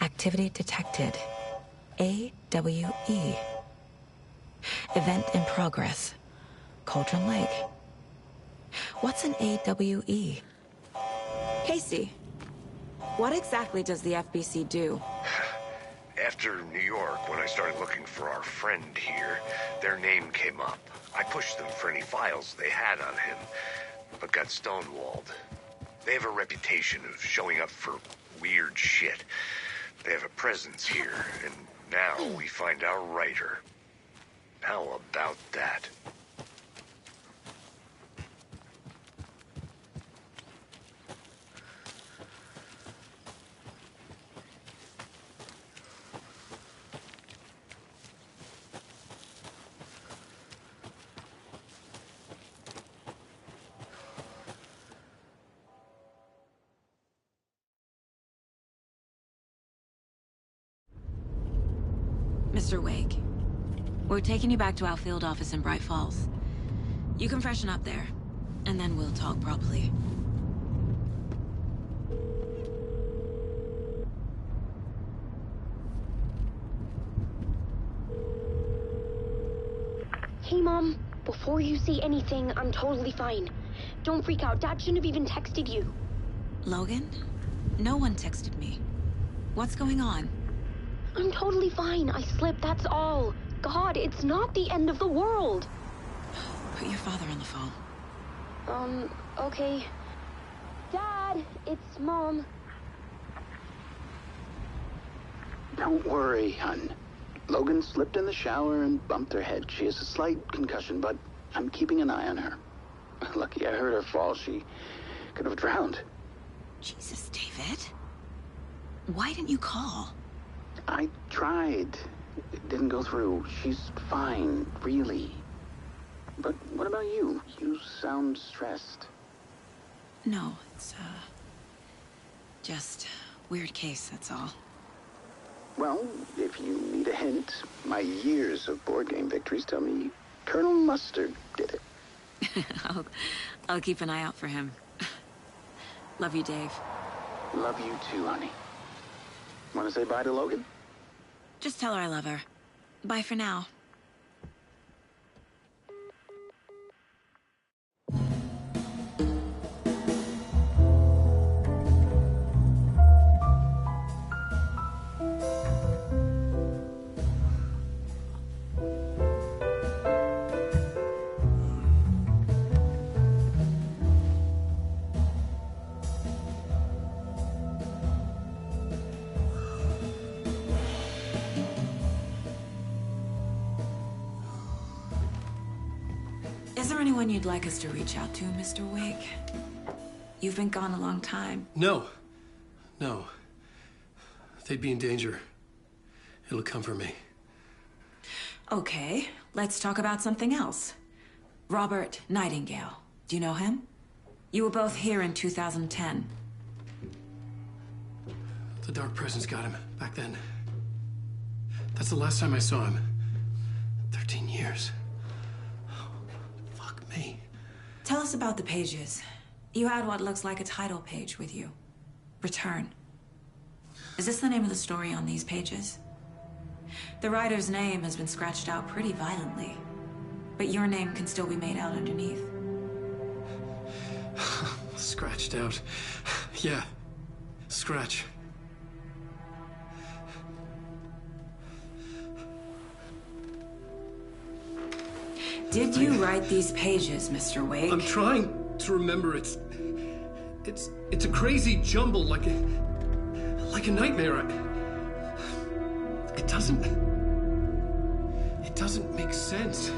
Activity detected. AWE. Event in progress. Cauldron Lake. What's an AWE? Casey, what exactly does the FBC do? After New York, when I started looking for our friend here, their name came up. I pushed them for any files they had on him, but got stonewalled. They have a reputation of showing up for weird shit. They have a presence here, and now we find our writer. How about that? Mr. Wake, we're taking you back to our field office in Bright Falls. You can freshen up there, and then we'll talk properly. Hey, Mom. Before you say anything, I'm totally fine. Don't freak out. Dad shouldn't have even texted you. Logan? No one texted me. What's going on? I'm totally fine. I slipped, that's all. God, it's not the end of the world. Put your father on the phone. Okay. Dad, it's Mom. Don't worry, hon. Logan slipped in the shower and bumped her head. She has a slight concussion, but I'm keeping an eye on her. Lucky I heard her fall. She could have drowned. Jesus, David. Why didn't you call? I tried. It didn't go through. She's fine, really. But what about you? You sound stressed. No, it's, just weird case, that's all. Well, if you need a hint, my years of board game victories tell me Colonel Mustard did it. I'll keep an eye out for him. Love you, Dave. Love you too, honey. Want to say bye to Logan? Just tell her I love her. Bye for now. Is there anyone you'd like us to reach out to, Mr. Wake? You've been gone a long time. No. No. They'd be in danger. It'll come for me. Okay, let's talk about something else. Robert Nightingale. Do you know him? You were both here in 2010. The Dark Presence got him back then. That's the last time I saw him. 13 years. Fuck me. Tell us about the pages. You had what looks like a title page with you. Return. Is this the name of the story on these pages? The writer's name has been scratched out pretty violently, but your name can still be made out underneath. Scratched out. Yeah. Scratch. Did you write these pages, Mr. Wake? I'm trying to remember. It's a crazy jumble, like a nightmare. It doesn't make sense.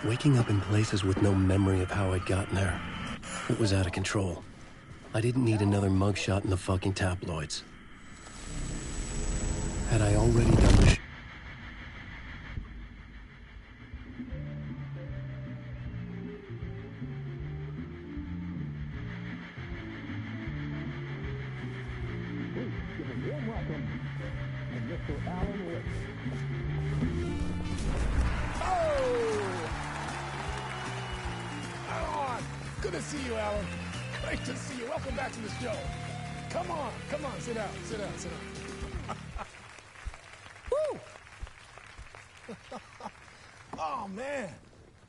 Waking up in places with no memory of how I'd gotten there. It was out of control. I didn't need another mugshot in the fucking tabloids. Had I already done the Good to see you, Alan. Great to see you. Welcome back to the show. Come on, sit down, sit down. Woo! Oh, man.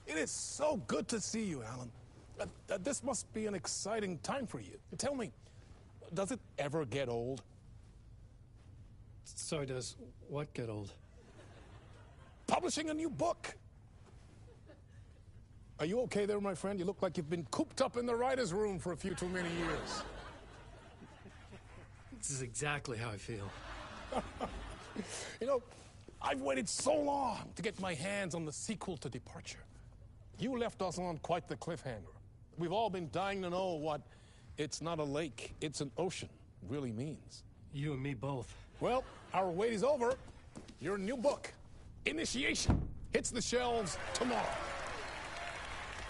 It is so good to see you, Alan. This must be an exciting time for you. Tell me, does it ever get old? Sorry, does what get old? Publishing a new book. Are you okay there, my friend? You look like you've been cooped up in the writer's room for a few too many years. This is exactly how I feel. You know, I've waited so long to get my hands on the sequel to Departure. You left us on quite the cliffhanger. We've all been dying to know what "it's not a lake, it's an ocean" really means. You and me both. Well, our wait is over. Your new book, Initiation, hits the shelves tomorrow.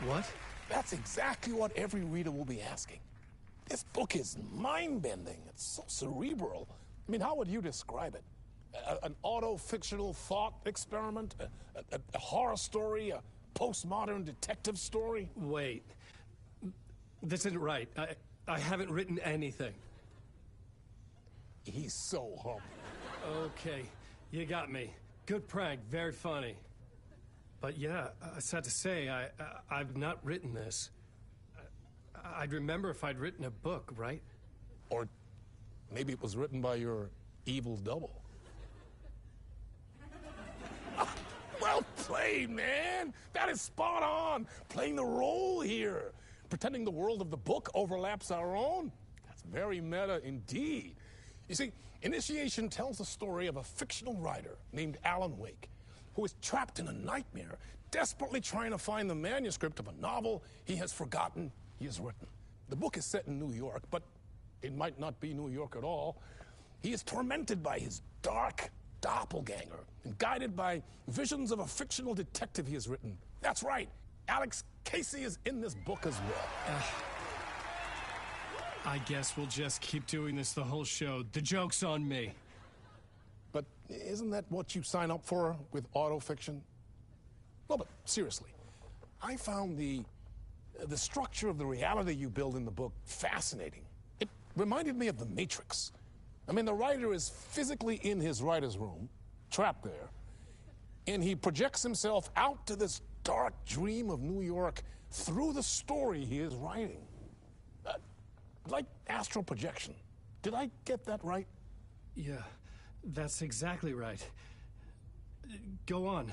What? That's exactly what every reader will be asking. This book is mind-bending. It's so cerebral. I mean, how would you describe it? An auto-fictional thought experiment? A horror story? A postmodern detective story? Wait. This isn't right. I haven't written anything. He's so humble. Okay, you got me. Good prank, very funny. But yeah, sad to say, I've not written this. I'd remember if I'd written a book, right? Or maybe it was written by your evil double. Well played, man! That is spot on! Playing the role here. Pretending the world of the book overlaps our own. That's very meta indeed. You see, Initiation tells the story of a fictional writer named Alan Wake, who is trapped in a nightmare, desperately trying to find the manuscript of a novel he has forgotten he has written. The book is set in New York, but it might not be New York at all. He is tormented by his dark doppelganger and guided by visions of a fictional detective he has written. That's right, Alex Casey is in this book as well. I guess we'll just keep doing this the whole show. The joke's on me. But isn't that what you sign up for with autofiction? No, but seriously, I found the structure of the reality you build in the book fascinating. It reminded me of The Matrix. I mean, the writer is physically in his writer's room, trapped there, and he projects himself out to this dark dream of New York through the story he is writing. Like astral projection. Did I get that right? Yeah, that's exactly right. Go on.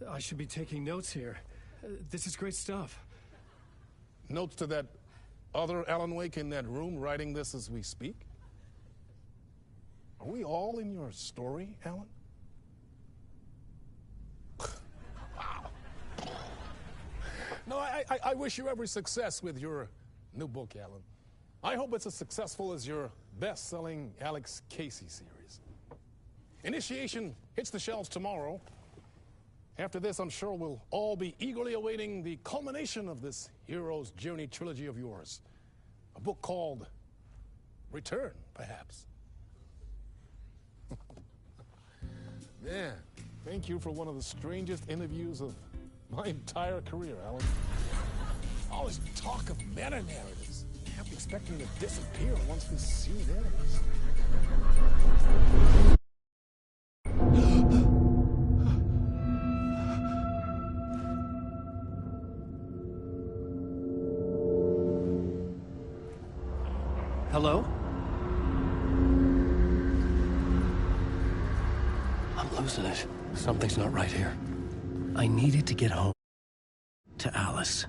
I should be taking notes here. This is great stuff. Notes to that other Alan Wake in that room writing this as we speak? Are we all in your story, Alan? Wow. No, I wish you every success with your new book, Alan. I hope it's as successful as your best-selling Alex Casey series. Initiation hits the shelves tomorrow. After this, I'm sure we'll all be eagerly awaiting the culmination of this hero's journey trilogy of yours. A book called Return, perhaps. Man, thank you for one of the strangest interviews of my entire career, Alan. All this talk of meta-narratives. I'm expecting to disappear once this scene ends. Hello? I'm losing it. Something's not right here. I needed to get home to Alice.